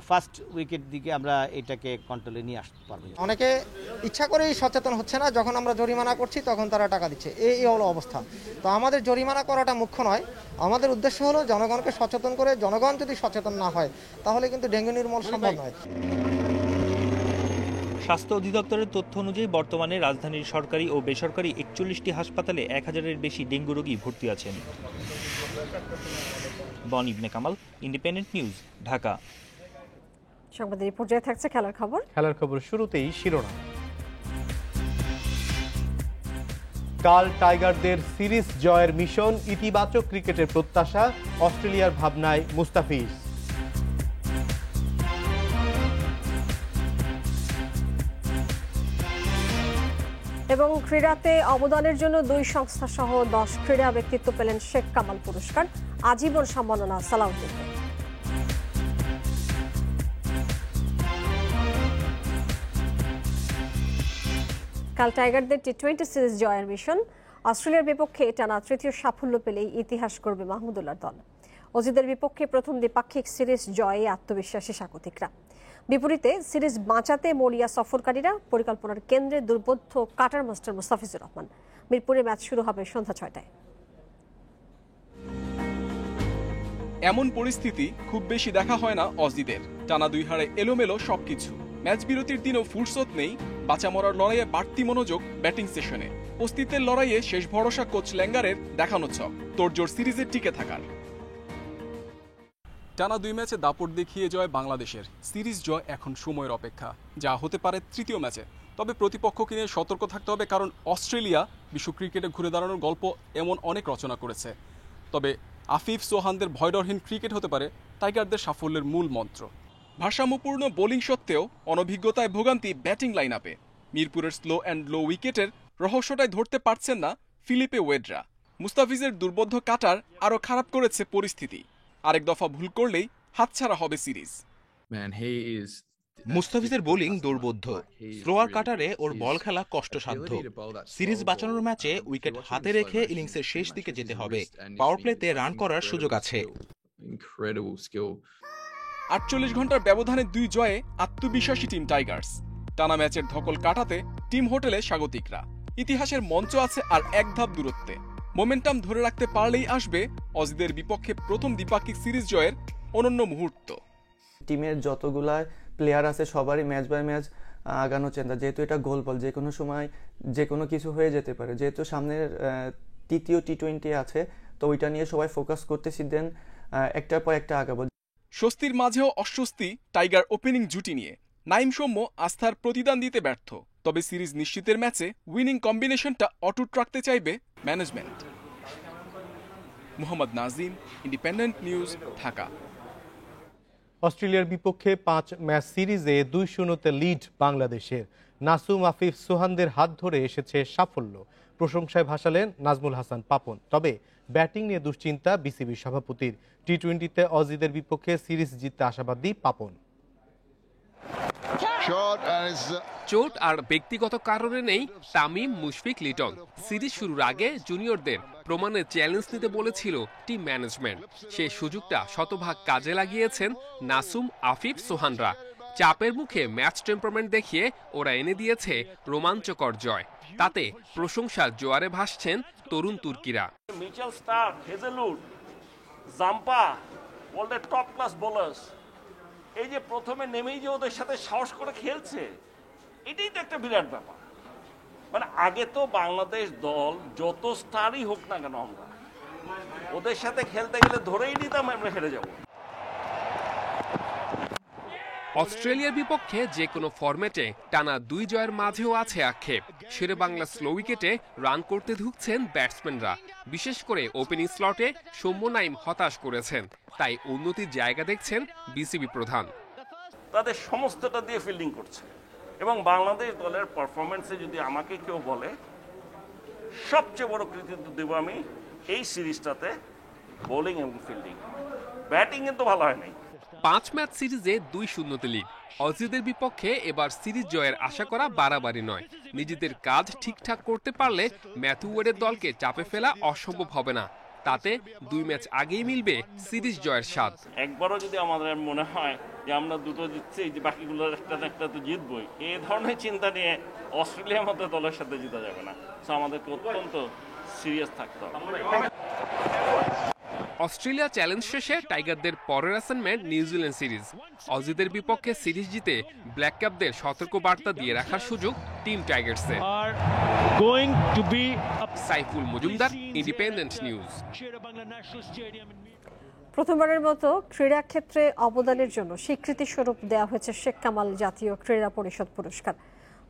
ফার্স্ট উইকের দিকে আমরা এটাকে কন্ট্রোলে নিয়ে আসতে পারবো। অনেকে ইচ্ছা করেই সচেতন হচ্ছে না, যখন আমরা জরিমানা করছি তখন তারা টাকা দিচ্ছে, এই হলো অবস্থা। তো আমাদের জরিমানা করাটা মুখ্য নয়, আমাদের উদ্দেশ্য হলো জনগণকে সচেতন করে, জনগণ যদি সচেতন না হয় তাহলে কিন্তু ডেঙ্গু নির্মূল সম্ভব নয়। স্বাস্থ্য অধিদপ্তরের তথ্য অনুযায়ী বর্তমানে রাজধানীর সরকারি ও বেসরকারি 41টি হাসপাতালে 1000-এর বেশি ডেঙ্গু রোগী ভর্তি আছেন। বন ইবনে কামাল, ইন্ডিপেন্ডেন্ট নিউজ, ঢাকা। সংবাদের এই পর্যায়ে থাকছে খেলার খবর। খেলার খবর শুরুতেই শিরোনাম। কাল টাইগারদের সিরিজ জয়ের মিশন, ইতিবাচক ক্রিকেটের প্রত্যাশা, অস্ট্রেলিয়ার ভাবনায় মুস্তাফিজ। এবং ক্রীড়াতে অবদানের জন্য 2 সংস্থা সহ 10 ক্রীড়া ব্যক্তিত্ব পেলেন শেখ কামাল পুরস্কার, আজীবন সম্মাননা সালাউদ্দিনকে। কাল টাইগারদের টি-20 সিরিজ জয়ের মিশন, অস্ট্রেলিয়ার বিপক্ষে টানা তৃতীয় সাফল্য পেলেই ইতিহাস করবে মাহমুদুল্লাহর দল। অজিদের বিপক্ষে প্রথম দ্বিপাক্ষিক সিরিজ জয়ে আত্মবিশ্বাসী স্বাগতিকরা। বিপরীতে সিরিজ বাঁচাতে মরিয়া সফরকারীরা, পরিকল্পনার কেন্দ্রে দুর্বোধ্য কাটার মাস্টার মুস্তাফিজুর রহমান। মিরপুরে ম্যাচ শুরু হবে সন্ধ্যা 6টায়। এমন পরিস্থিতি খুব বেশি দেখা হয় না অজিদের। টানা 2 হারে এলোমেলো সবকিছু। ম্যাচ বিরতির দিনও ফুরসত নেই, বাঁচা মরার লড়াইয়ে বাড়তি মনোযোগ ব্যাটিং সেশনে। অস্তিত্বের লড়াইয়ে শেষ ভরসা কোচ ল্যাঙ্গারের দেখানো ছক, তোড়জোড় সিরিজে টিকে থাকার। টানা 2 ম্যাচে দাপট দেখিয়ে জয় বাংলাদেশের। সিরিজ জয় এখন সময়ের অপেক্ষা, যা হতে পারে তৃতীয় ম্যাচে। তবে প্রতিপক্ষকে নিয়ে সতর্ক থাকতে হবে, কারণ অস্ট্রেলিয়া বিশ্ব ক্রিকেটে ঘুরে দাঁড়ানোর গল্প এমন অনেক রচনা করেছে। তবে আফিফ সোহানদের ভয়ডরহীন ক্রিকেট হতে পারে টাইগারদের সাফল্যের মূল মন্ত্র। ভারসাম্যপূর্ণ বোলিং সত্ত্বেও অনভিজ্ঞতায় ভোগান্তি ব্যাটিং লাইন আপে। মিরপুরের স্লো অ্যান্ড লো উইকেটের রহস্যটাই ধরতে পারছেন না ফিলিপে ওয়েডরা। মুস্তাফিজের দুর্বোধ্য কাটার আরও খারাপ করেছে পরিস্থিতি। আরেক দফা ভুল করলেই হাতছাড়া হবে সিরিজ। মুস্তাফিজের বোলিং দুর্বোধ্য, স্লোয়ার কাটারে ওর বল খেলা কষ্টসাধ্য। সিরিজ বাঁচানোর ম্যাচে উইকেট হাতে রেখে ইনিংসের শেষ দিকে যেতে হবে। পাওয়ার প্লেতে রান করার সুযোগ আছে। 48 ঘন্টার ব্যবধানে 2 জয়ে আত্মবিশ্বাসী টিম টাইগার্স। টানা ম্যাচের ধকল কাটাতে টিম হোটেলে স্বাগতিকরা। ইতিহাসের মঞ্চ আছে আর 1 ধাপ দূরত্বে। মোমেন্টাম ধরে রাখতে পারলেই আসবে অজিদের বিপক্ষে প্রথম দ্বিপাক্ষিক সিরিজ জয়ের অনন্য মুহূর্ত। টিমের যতগুলা প্লেয়ার আছে সবারই ম্যাচ বাই ম্যাচ আগানো চিন্তা, যেহেতু এটা গোল বল, যে কোনো সময় যে কোনো কিছু হয়ে যেতে পারে। যেহেতু সামনের তৃতীয় টি-20 আছে, তো ওইটা নিয়ে সবাই ফোকাস করতেছি, দেন একটার পর একটা আগাবো। স্বস্তির মাঝেও অস্বস্তি টাইগার ওপেনিং জুটি নিয়ে। নাইম সৌম্য আস্থার প্রতিদান দিতে ব্যর্থ। তবে সিরিজ নিশ্চিতের ম্যাচে উইনিং কম্বিনেশনটা অটুট রাখতে চাইবে management. Mohammad Nazim, independent news, Dhaka. অস্ট্রেলিয়ার বিপক্ষে 5 ম্যাচ সিরিজে 2-0 লিড বাংলাদেশের। নাসুম, আফিফ, সোহানদের হাত ধরে এসেছে সাফল্য। প্রশংসায় ভাসালেন নাজমুল হাসান পাপন। তবে ব্যাটিং নিয়ে দুশ্চিন্তা বিসিবি সভাপতির। টি-20তে অজিদের বিপক্ষে সিরিজ জিততে আশাবাদী পাপন। চোট আর ব্যক্তিগত কারণে নেই তামিম, মুশফিক, লিটন। সিরিজ শুরুর আগে জুনিয়রদের প্রমাণের চ্যালেঞ্জ নিতে বলেছিল টিম ম্যানেজমেন্ট। সেই সুযোগটা শতভাগ কাজে লাগিয়েছেন নাসুম, আফিফ, সোহানরা। চাপের মুখে ম্যাচ টেম্পারমেন্ট দেখিয়ে ওরা এনে দিয়েছে রোমাঞ্চকর জয়। তাতে প্রশংসার জোয়ারে ভাসছেন তরুণ তুর্কিরা। Mitchell Starc, Hazlewood, Zampa, all the top class bowlers, এই যে প্রথমে নেমেই যে ওদের সাথে সাহস করে খেলছে, এটাই তো একটা বিরাট ব্যাপার। মানে আগে তো বাংলাদেশ দল যত স্টারই হোক না কেন, আমরা ওদের সাথে খেলতে গেলে ধরেই নিতাম আমরা হেরে যাব। অস্ট্রেলিয়ার বিপক্ষে যে কোনো ফরম্যাটে টানা 2 জয়ের মাঝেও আছে আক্ষেপ। শেরে বাংলা স্লো উইকেটে রান করতে ধুঁকছেন ব্যাটসম্যানরা। বিশেষ করে ওপেনিং স্লটে সৌম্য, নাইম হতাশ করেছেন। তাই উন্নতির জায়গা দেখছেন বিসিবি প্রধান। তাদের সমস্তটা দিয়ে ফিল্ডিং করছে এবং বাংলাদেশ দলের পারফরমেন্সে যদি আমাকে কেউ বলে, সবচেয়ে বড় কৃতিত্ব দেব আমি এই সিরিজটাতে বোলিং এবং ফিল্ডিং। ব্যাটিং কিন্তু ভালো হয় নাই। 5 ম্যাচ সিরিজে 2-0 লিড। অজিদের বিপক্ষে এবার সিরিজ জয়ের আশা করা বাড়াবাড়ি নয়। নিজেদের কাজ ঠিকঠাক করতে পারলে ম্যাথু ওয়েডের দলকে চাপে ফেলা অসম্ভব হবে না। তাতে 2 ম্যাচ আগেই মিলবে সিরিজ জয়ের স্বাদ। একবারও যদি আমাদের মনে হয় যে আমরা দুটো জিতছি, যে বাকিগুলোর একটা না একটা তো জিতবই, এই ধরনের চিন্তা নিয়ে অস্ট্রেলিয়ার মতো দলের সাথে জিতা যাবে না। সো আমাদেরকে অত্যন্ত সিরিয়াস থাকতে হবে। অস্ট্রেলিয়া চ্যালেঞ্জ শেষে টাইগারদের পরের অ্যাসাইনমেন্ট নিউজিল্যান্ড সিরিজ। অজিদের বিপক্ষে সিরিজ জিতে ব্ল্যাক ক্যাপদের সতর্ক বার্তা দিয়ে রাখার সুযোগ টিম টাইগার্সের। Saiful Majumdar, Independent News. প্রথমবারের মতো ক্রীড়াক্ষেত্রে অবদানের জন্য স্বীকৃতি স্বরূপ দেওয়া হয়েছে শেখ কামাল জাতীয় ক্রীড়া পরিষদ পুরস্কার।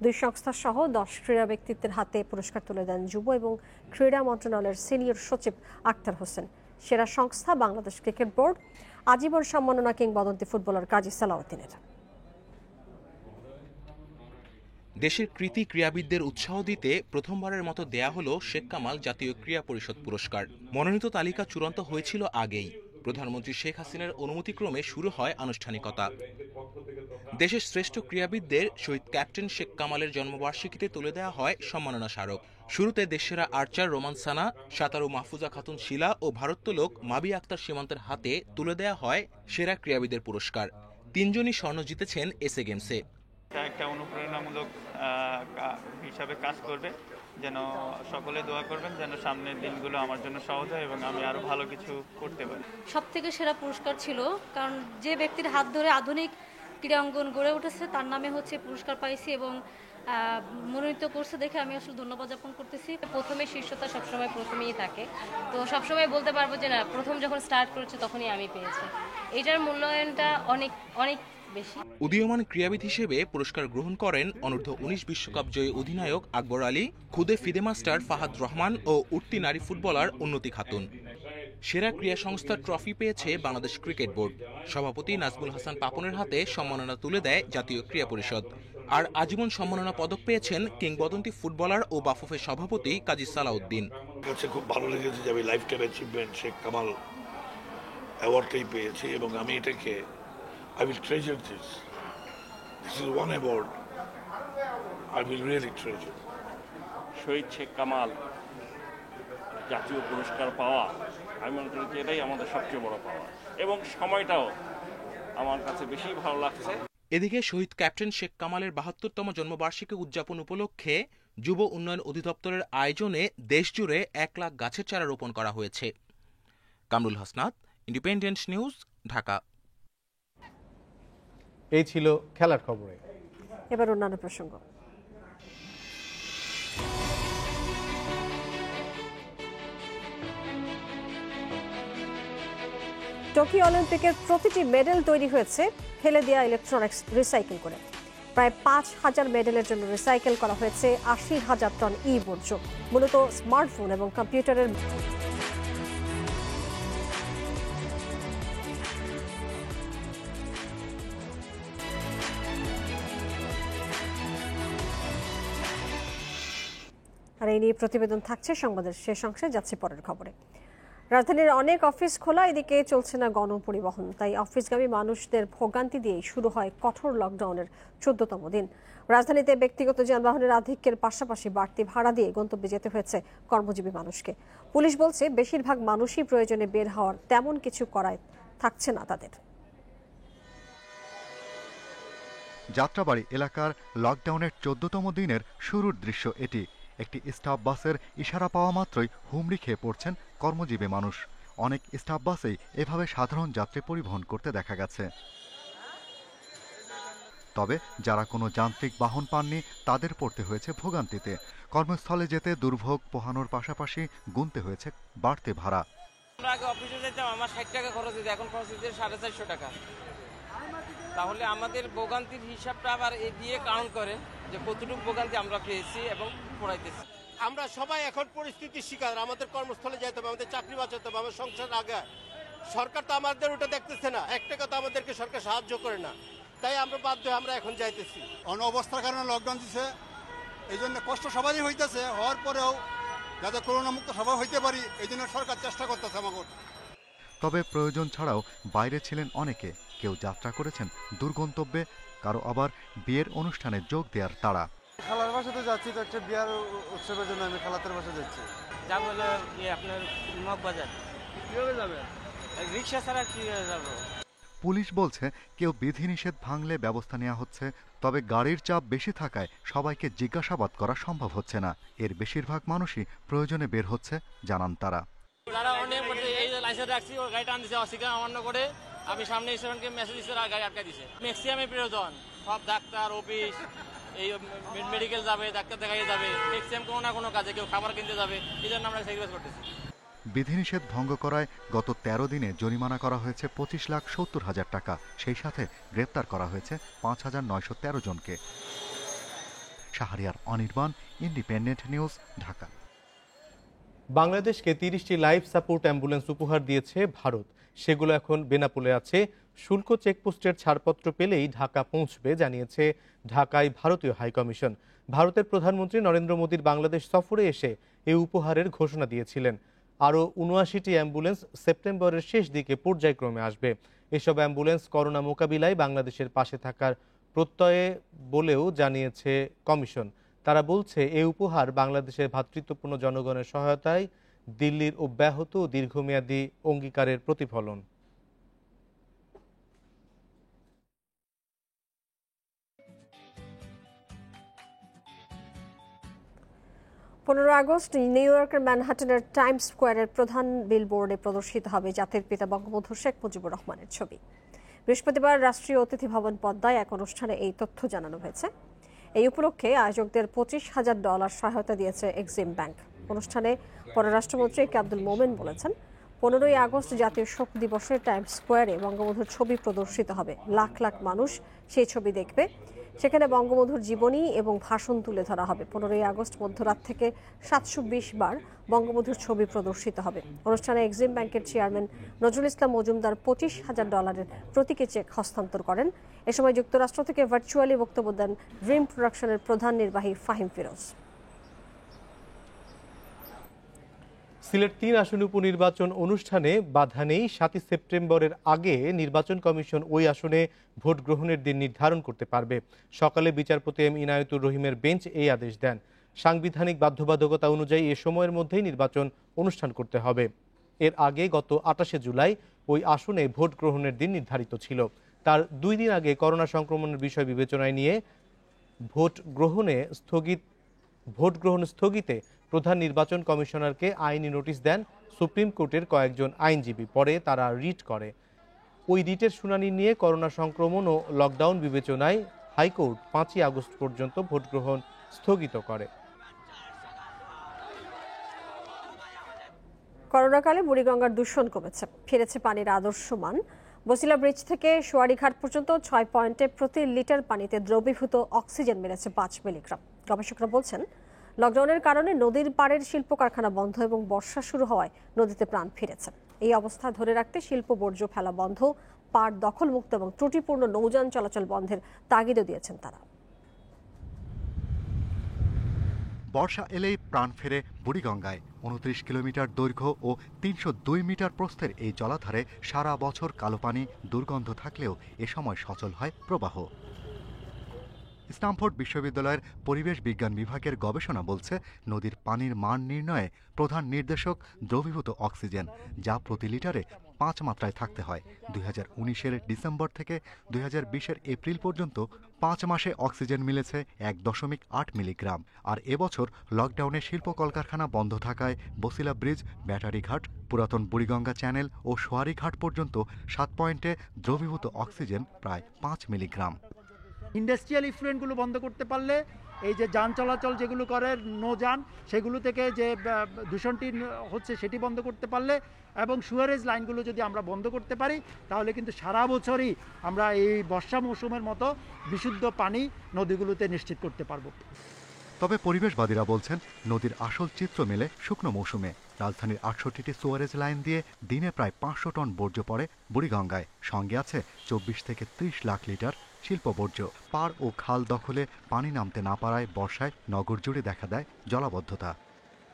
2 সংস্থা সহ 10 ক্রীড়া ব্যক্তিত্বের হাতে পুরস্কার তুলে দেন যুব এবং ক্রীড়া মন্ত্রণালয়ের সিনিয়র সচিব আক্তার হোসেন। সেরা সংস্থা বাংলাদেশ ক্রিকেট বোর্ড, আজীবন সম্মাননা কিংবদন্তি ফুটবলার কাজী সালাউদ্দিনের। দেশের কৃতি ক্রীড়াবিদদের উৎসাহ দিতে প্রথমবারের মতো দেয়া হলো শেখ কামাল জাতীয় ক্রীড়া পরিষদ পুরস্কার। মনোনীত তালিকা চূড়ান্ত হয়েছিল আগেই। প্রধানমন্ত্রী শেখ হাসিনার অনুমতিক্রমে শুরু হয় আনুষ্ঠানিকতা। দেশের শ্রেষ্ঠ ক্রীড়াবিদদের শহীদ ক্যাপ্টেন শেখ কামালের জন্মবার্ষিকীতে তুলে দেওয়া হয় সম্মাননা স্মারক। শুরুতে দেশসেরা আর্চার রোমান সানা, সাঁতারু মাহফুজা খাতুন শিলা ও ভারোত্তোলক মাবি আক্তার সীমান্তের হাতে তুলে দেওয়া হয় সেরা ক্রীড়াবিদের পুরস্কার। 3 জনই স্বর্ণ জিতেছেন এসএ গেমসে। একটা অনুপ্রেরণামূলক হিসাবে কাজ করবে, যেন সকলে দোয়া করবেন যেন সামনের দিনগুলো আমার জন্য সহজ হয় এবং আমি আরো ভালো কিছু করতে পারি। সবথেকে সেরা পুরস্কার ছিল, কারণ যে ব্যক্তির হাত ধরে আধুনিক ক্রীড়াঙ্গন গড়ে উঠেছে তার নামে হচ্ছে পুরস্কার পাইছি এবং মনোনীত করছে দেখে আমি আসলে ধন্যবাদ জ্ঞাপন করতেছি। প্রথমে শীর্ষতা সবসময় প্রথমেই থাকে, তো সবসময় বলতে পারবো যে না, প্রথম যখন স্টার্ট করেছে তখনই আমি পেয়েছি। এটার মূল্যায়নটা অনেক অনেক বেশি। উদীয়মান ক্রীড়াবিদ হিসেবে পুরস্কার গ্রহণ করেন অনূর্ধ্ব 19 বিশ্বকাপ জয়ী অধিনায়ক আকবর আলী, খুদে ফিদে মাস্টার ফাহাদ রহমান ও উঠতি নারী ফুটবলার উন্নতি খাতুন। সেরা ক্রীড়া সংস্থার ট্রফি পেয়েছে বাংলাদেশ ক্রিকেট বোর্ড। সভাপতি নাজমুল হাসান পাপনের হাতে সম্মাননা তুলে দেয় জাতীয় ক্রীড়া পরিষদ। আর আজীবন সম্মাননা পদক পেয়েছেন কিংবদন্তি ফুটবলার ও বাফুফের সভাপতি কাজী সালাউদ্দিন। কাছে খুব ভালো লেগেছে যে আমি lifetime achievement Sheikh Kamal অ্যাওয়ার্ডটাই পেয়েছি এবং আমি এটাকে I will treasure this. This is one award I will really treasure. শহীদ শেখ কামাল জাতীয় পুরস্কার পাওয়া, আমি মনে করি এটাই আমাদের সবচেয়ে বড় পাওয়া এবং সময়টাও আমার কাছে বেশি ভালো লাগছে। এদিকে শহীদ ক্যাপ্টেন শেখ কামালের 72তম জন্মবার্ষিকী উদযাপন উপলক্ষে যুব উন্নয়ন অধিদপ্তরের আয়োজনে দেশজুড়ে 1 লাখ গাছের চারা রোপণ করা হয়েছে। Kamrul Hasnat, independent news, Dhaka. এই ছিল খেলার খবরে। এবার অন্যান্য প্রসঙ্গ। টোকিও অলিম্পিকের প্রতিটি মেডেল তৈরি হয়েছে ফেলে দেওয়া ইলেকট্রনিক্স রিসাইকেল করে। প্রায় 5000 মেডেলের জন্য রিসাইকেল করা হয়েছে 80,000 টন ই বর্জ্য, মূলত স্মার্টফোন এবং কম্পিউটারের। আর এই নিয়ে প্রতিবেদন থাকছে সংবাদের শেষ অংশে। যাচ্ছে পরের খবরে। রাজধানীর অনেক অফিস খোলা, এদিকে চলছে না গণপরিবহন, তাই অফিসগামী মানুষদের ভোগান্তি দিয়েই শুরু হয় কঠোর লকডাউনের 14তম দিন। রাজধানীতে ব্যক্তিগত যানবাহনের আধিক্যের পাশাপাশি বাড়তি ভাড়া দিয়ে গন্তব্যে যেতে হয়েছে কর্মজীবী মানুষকে। পুলিশ বলছে বেশিরভাগ মানুষই প্রয়োজনে বের হওয়ার তেমন কিছু করায় থাকছে না তাদের। যাত্রাবাড়ি এলাকার লকডাউনের 14তম দিনের শুরুর দৃশ্য এটি। একটি স্টাফ বাসের ইশারা পাওয়া মাত্রই হুমড়ি খেয়ে পড়ছেন কর্মজীবী মানুষ। অনেক স্টাফ বাসেই এভাবে সাধারণ যাত্রী পরিবহন করতে দেখা গেছে। তবে যারা কোনো যান্ত্রিক বাহন পাননি তাদের পড়তে হয়েছে ভোগান্তিতে। কর্মস্থলে যেতে দুর্ভোগ পোহানোর পাশাপাশি গুনতে হয়েছে বাড়তি ভাড়া। আমরা আগে অফিসে যেতাম, আমার 60 টাকা খরচ হতো, এখন খরচ হচ্ছে 450 টাকা। তাহলে আমাদের ভোগান্তির হিসাবটা আবার এই দিয়ে কাউন্ট করে যে কতটুকু ভোগান্তি আমরা পেয়েছি এবং পড়াইতেছি। আমরা সবাই এখন পরিস্থিতির শিকার। আমাদের কর্মস্থলে যেতে হবে, আমাদের চাকরি বাঁচাতে হবে, আমার সংসার আগে। সরকার তো আমাদের ওটা দেখতেছে না, 1 টাকা তো আমাদেরকে সরকার সাহায্য করে না, তাই আমরা বাধ্য হয়ে আমরা এখন যাইতেছি। অনবস্থার কারণে লকডাউন দিচ্ছে, এই জন্য কষ্ট সবারই হইতেছে। হওয়ার পরেও যাতে করোনা মুক্ত সবাই হইতে পারি এই জন্য সরকার চেষ্টা করতেছে আমাকে। তবে প্রয়োজন ছাড়াও বাইরে ছিলেন অনেকে। কেউ যাত্রা করেছেন দূরগন্তব্যে, কারো আবার বিয়ের অনুষ্ঠানে যোগ দেওয়ার তাড়া। খালার বাসাতে যাচ্ছি, তো একটা বিয়ার উৎসবের জন্য আমি খালাতের বাসা যাচ্ছি। যাব হলো আপনার মগবাজার। কিভাবে যাবেন? রিক্সা ছাড়া কিভাবে যাবো? পুলিশ বলছে কেউ বিধিনিষেধ ভাঙলে ব্যবস্থা নেওয়া হচ্ছে, তবে গাড়ির চাপ বেশি থাকায় সবাইকে জিজ্ঞাসাবাদ করা সম্ভব হচ্ছে না। এর বেশিরভাগ মানুষই প্রয়োজনে বের হচ্ছে, জানান তারা। আমি সামনে স্টেশনকে মেসেজ দিচ্ছি, গাড়ি আটকা দিছে। ম্যাক্সিমামে প্রয়োজন, সব ডাক্তার, অফিস, এই মেডিকেল যাবে, ডাক্তার দেখাইতে যাবে, ম্যাক্সিমাম কোনো না কোনো কাজে, কেউ খাবার কিনতে যাবে, এই জন্য আমরা স্যাক্রিফাইস করতেছি। বিধিনিষেধ ভঙ্গ করায় গত 13 দিনে জরিমানা করা হয়েছে 25,70,000 টাকা। সেই সাথে গ্রেপ্তার করা হয়েছে 5,913 জনকে। Shahriar Anirban, Independent news, Dhaka. বাংলাদেশকে 30টি লাইফ সাপোর্ট অ্যাম্বুলেন্স উপহার দিয়েছে ভারত। সেগুলো এখন বেনাপোলে আছে। শুল্ক চেকপোস্টের ছাড়পত্র পেলেই ঢাকা পৌঁছবে, জানিয়েছে ঢাকায় ভারতীয় হাইকমিশন। ভারতের প্রধানমন্ত্রী নরেন্দ্র মোদীর বাংলাদেশ সফরে এসে এই উপহারের ঘোষণা দিয়েছিলেন। আরও 79টি অ্যাম্বুলেন্স সেপ্টেম্বরের শেষ দিকে পর্যায়ক্রমে আসবে। এসব অ্যাম্বুলেন্স করোনা মোকাবিলায় বাংলাদেশের পাশে থাকার প্রত্যয়ে বলেও জানিয়েছে কমিশন। তারা বলছে এই উপহার বাংলাদেশের ভ্রাতৃত্বপূর্ণ জনগণের সহায়তায় দিল্লির অব্যাহত দীর্ঘমেয়াদী অঙ্গীকারের প্রতিফলন। 15 আগস্ট নিউ ইয়র্কের ম্যানহাটনের টাইমস স্কোয়ারের প্রধান বিলবোর্ডে প্রদর্শিত হবে জাতির পিতা বঙ্গবন্ধু শেখ মুজিবুর রহমানের ছবি। বৃহস্পতিবার রাষ্ট্রীয় অতিথি ভবন পদ্মায় এক অনুষ্ঠানে এই তথ্য জানানো হয়েছে। এই উপলক্ষে আয়োজকদের $25,000 সহায়তা দিয়েছে এক্সিম ব্যাংক। অনুষ্ঠানে পররাষ্ট্রমন্ত্রী কে আব্দুল মোমেন বলেছেন, 15 আগস্ট জাতীয় শোক দিবসে টাইমস স্কোয়ারে বঙ্গবন্ধুর ছবি প্রদর্শিত হবে। লাখ লাখ মানুষ সেই ছবি দেখবে। সেখানে বঙ্গবন্ধুর জীবনী এবং ভাষণ তুলে ধরা হবে। 15 আগস্ট মধ্যরাত থেকে 720 বার বঙ্গবন্ধুর ছবি প্রদর্শিত হবে। অনুষ্ঠানে এক্সিম ব্যাংকের চেয়ারম্যান নজরুল ইসলাম মজুমদার $25,000 প্রতীকী চেক হস্তান্তর করেন। এ সময় যুক্তরাষ্ট্র থেকে ভার্চুয়ালি বক্তব্য দেন ড্রিম প্রোডাকশনের প্রধান নির্বাহী ফাহিম ফিরোজ। সিলেট 3 আসন উপনির্বাচন অনুষ্ঠানে বাধা নেই। 7 সেপ্টেম্বরের আগে নির্বাচন কমিশন ওই আসনে ভোট গ্রহণের দিন নির্ধারণ করতে পারবে। সকালে বিচারপতি এম ইনায়েতুর রহিমের বেঞ্চ এই আদেশ দেন। সাংবিধানিক বাধ্যবাধকতা অনুযায়ী এ সময়ের মধ্যেই নির্বাচন অনুষ্ঠান করতে হবে। এর আগে গত 28 জুলাই ওই আসনে ভোট গ্রহণের দিন নির্ধারিত ছিল। তার 2 দিন আগে করোনা সংক্রমণের বিষয় বিবেচনায় নিয়ে ভোট গ্রহণ স্থগিতে প্রধান নির্বাচন কমিশনারকে আইনি নোটিশ দেন সুপ্রিম কোর্টের কয়েকজন আইনজীবী। পরে তারা রিট করে। ওই রিটের শুনানি নিয়ে করোনা সংক্রমণ ও লকডাউন বিবেচনায় হাইকোর্ট 5 আগস্ট পর্যন্ত ভোট গ্রহণ স্থগিত করে। করোনাকালে বুড়িগঙ্গার দূষণ কমেছে, ফিরেছে পানির আদর্শ মান। বসিলা ব্রিজ থেকে সোয়ারিঘাট পর্যন্ত 6 পয়েন্টে প্রতি লিটার পানিতে দ্রবীভূত অক্সিজেন বেড়েছে 5 মিলিগ্রাম। গবেষকরা বলছেন, লকডাউনের কারণে নদীর পাড়ের শিল্প কারখানা বন্ধ এবং বর্ষা শুরু হওয়ায় নদীতে প্রাণ ফিরেছে। এই অবস্থা ধরে রাখতে শিল্প বর্জ্য ফেলা বন্ধ, পাড় দখলমুক্ত এবং ত্রুটিপূর্ণ নৌযান চলাচল বন্ধের তাগিদও দিয়েছেন তারা। বর্ষা এলেই প্রাণ ফেরে বুড়িগঙ্গায়। 29 কিলোমিটার দৈর্ঘ্য ও 302 মিটার প্রস্থের এই জলাধারে সারা বছর কালো পানি দুর্গন্ধ থাকলেও এ সময় সচল হয় প্রবাহ। স্ট্যামফোর্ড বিশ্ববিদ্যালয়ের পরিবেশ বিজ্ঞান বিভাগের গবেষণা বলছে, নদীর পানির মান নির্ণয়ে প্রধান নির্দেশক দ্রবীভূত অক্সিজেন, যা প্রতি লিটারে 5 মাত্রায় থাকতে হয়। 2019-এর ডিসেম্বর থেকে 2020-এর এপ্রিল পর্যন্ত 5 মাসে অক্সিজেন মিলেছে 1.8 মিলিগ্রাম। আর এবছর লকডাউনে শিল্প কলকারখানা বন্ধ থাকায় বসিলা ব্রিজ, ব্যাটারি ঘাট, পুরাতন বুড়িগঙ্গা চ্যানেল ও সোয়ারিঘাট পর্যন্ত 7 পয়েন্টে দ্রবীভূত অক্সিজেন প্রায় 5 মিলিগ্রাম। ইন্ডাস্ট্রিয়াল ইফ্লুয়েন্টগুলো বন্ধ করতে পারলে, এই যে যান চলাচল যেগুলো করে নৌযান, সেগুলো থেকে যে দূষণটি হচ্ছে সেটি বন্ধ করতে পারলে এবং সুয়ারেজ লাইনগুলো যদি আমরা বন্ধ করতে পারি, তাহলে কিন্তু সারা বছরই আমরা এই বর্ষা মৌসুমের মতো বিশুদ্ধ পানি নদীগুলোতে নিশ্চিত করতে পারব। তবে পরিবেশবাদীরা বলছেন, নদীর আসল চিত্র মেলে শুকনো মৌসুমে। রাজধানীর 68টি সুয়ারেজ লাইন দিয়ে দিনে প্রায় 500 টন বর্জ্য পড়ে বুড়িগঙ্গায়। সঙ্গে আছে 24 থেকে 30 লাখ লিটার শিল্প বর্জ্য। পাড় ও খাল দখলে পানি নামতে না পারায় বর্ষায় নগর জুড়ে দেখা দেয় জলাবদ্ধতা।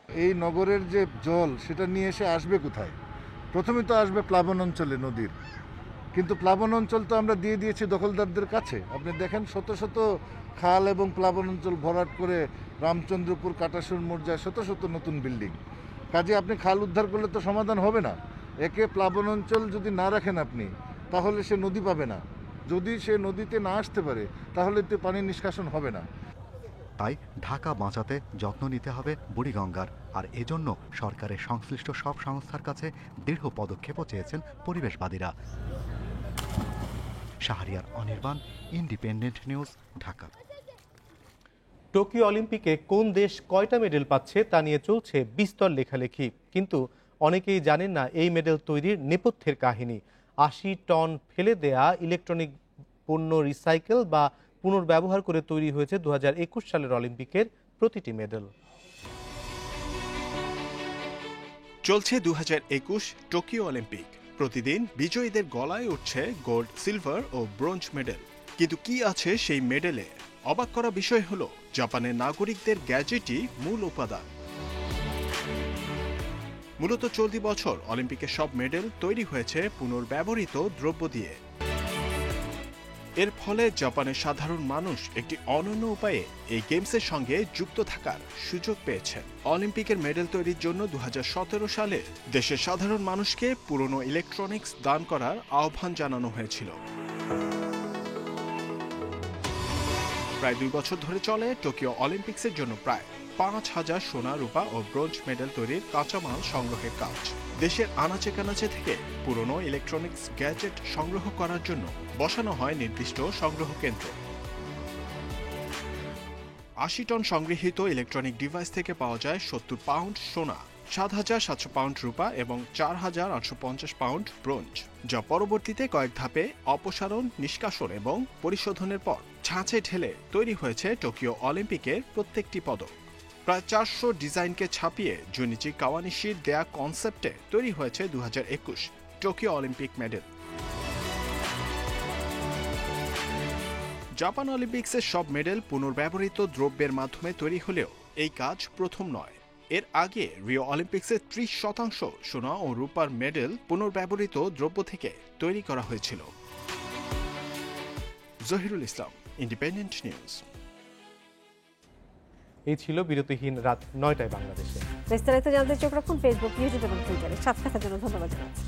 এই নগরের যে জল, সেটা নিয়ে এসে আসবে কোথায়? প্রথমে তো আসবে প্লাবন অঞ্চলে নদীর, কিন্তু প্লাবন অঞ্চল তো আমরা দিয়ে দিয়েছি দখলদারদের কাছে। আপনি দেখেন শত শত খাল এবং প্লাবন অঞ্চল ভরাট করে রামচন্দ্রপুর, কাটাসুর মৌজায় শত শত নতুন বিল্ডিং। কাজে আপনি খাল উদ্ধার করলে তো সমাধান হবে না। একে প্লাবন অঞ্চল যদি না রাখেন আপনি, তাহলে সে নদী পাবে না। যদি সে নদীতে না আসতে পারে তাহলে তো পানি নিষ্কাশন হবে না। তাই ঢাকা বাঁচাতে যত্ন নিতে হবে বুড়িগঙ্গার, আর এজন্য সরকারের সংশ্লিষ্ট সব সংস্থার কাছে দৃঢ় পদক্ষেপও চেয়েছেন পরিবেশবাদীরা। Shahriar Anirban, Independent news, Dhaka. Tokyo অলিম্পিকে কোন দেশ কয়টা মেডেল পাচ্ছে তা নিয়ে চলছে বিস্তর লেখালেখি, কিন্তু অনেকেই জানেন না এই মেডেল তৈরির নেপথ্যের কাহিনী। ৮০ টন ফেলে দেয়া ইলেকট্রনিক পণ্য রিসাইকেল বা পুনর্ব্যবহার করে তৈরি হয়েছে ২০২১ সালের অলিম্পিকের প্রতিটি মেডেল। চলছে ২০২১ টোকিও অলিম্পিক। প্রতিদিন বিজয়ীদের গলায় উঠছে গোল্ড, সিলভার ও ব্রোঞ্জ মেডেল। কিন্তু কি আছে সেই মেডেলে? অবাক করা বিষয় হলো জাপানের নাগরিকদের গ্যাজেটই মূল উপাদান। মূলত চলতি বছর অলিম্পিকের সব মেডেল তৈরি হয়েছে পুনর্ব্যবহৃত দ্রব্য দিয়ে। এর ফলে জাপানের সাধারণ মানুষ একটি অনন্য উপায়ে এই গেমসের সঙ্গে যুক্ত থাকার সুযোগ পেয়েছেন। অলিম্পিকের মেডেল তৈরির জন্য ২০১৭ সালে দেশের সাধারণ মানুষকে পুরনো ইলেকট্রনিক্স দান করার আহ্বান জানানো হয়েছিল। প্রায় ২ বছর ধরে চলে টোকিও অলিম্পিক্সের জন্য প্রায় ৫,০০০ সোনা, রূপা ও ব্রোঞ্জ মেডেল তৈরির কাঁচামাল সংগ্রহের কাজ। দেশের আনাচে কানাচে থেকে পুরনো ইলেকট্রনিক্স গ্যাজেট সংগ্রহ করার জন্য বসানো হয় নির্দিষ্ট সংগ্রহ কেন্দ্র। ৮০ টন সংগৃহীত ইলেকট্রনিক ডিভাইস থেকে পাওয়া যায় ৭০ পাউন্ড সোনা, ৭,৭০০ পাউন্ড রূপা এবং ৪,৮৫০ পাউন্ড ব্রোঞ্জ, যা পরবর্তীতে কয়েক ধাপে অপসারণ, নিষ্কাশন এবং পরিশোধনের পর ছাঁচে ঢেলে তৈরি হয়েছে টোকিও অলিম্পিকের প্রত্যেকটি পদক। প্রায় ৪০০ ডিজাইনকে ছাপিয়ে জুনিচি কাওয়ানিশির দেয়া কনসেপ্টে তৈরি হয়েছে ২০২১ টোকিও অলিম্পিক মেডেল। জাপান অলিম্পিক্সের সব মেডেল পুনর্ব্যবহৃত দ্রব্যের মাধ্যমে তৈরি হলেও এই কাজ প্রথম নয়। এর আগে রিও অলিম্পিক্সের ৩০% সোনা ও রূপার মেডেল পুনর্ব্যবহৃত দ্রব্য থেকে তৈরি করা হয়েছিল। জহিরুল ইসলাম, ইন্ডিপেন্ডেন্ট নিউজ। এই ছিল বিরতিহীন রাত ৯টায় বাংলাদেশে। বিস্তারিত জানতে চোখ রাখুন ফেসবুক, ইউটিউব এবং টুইটারে। সাথে থাকার জন্য ধন্যবাদ জানাচ্ছি।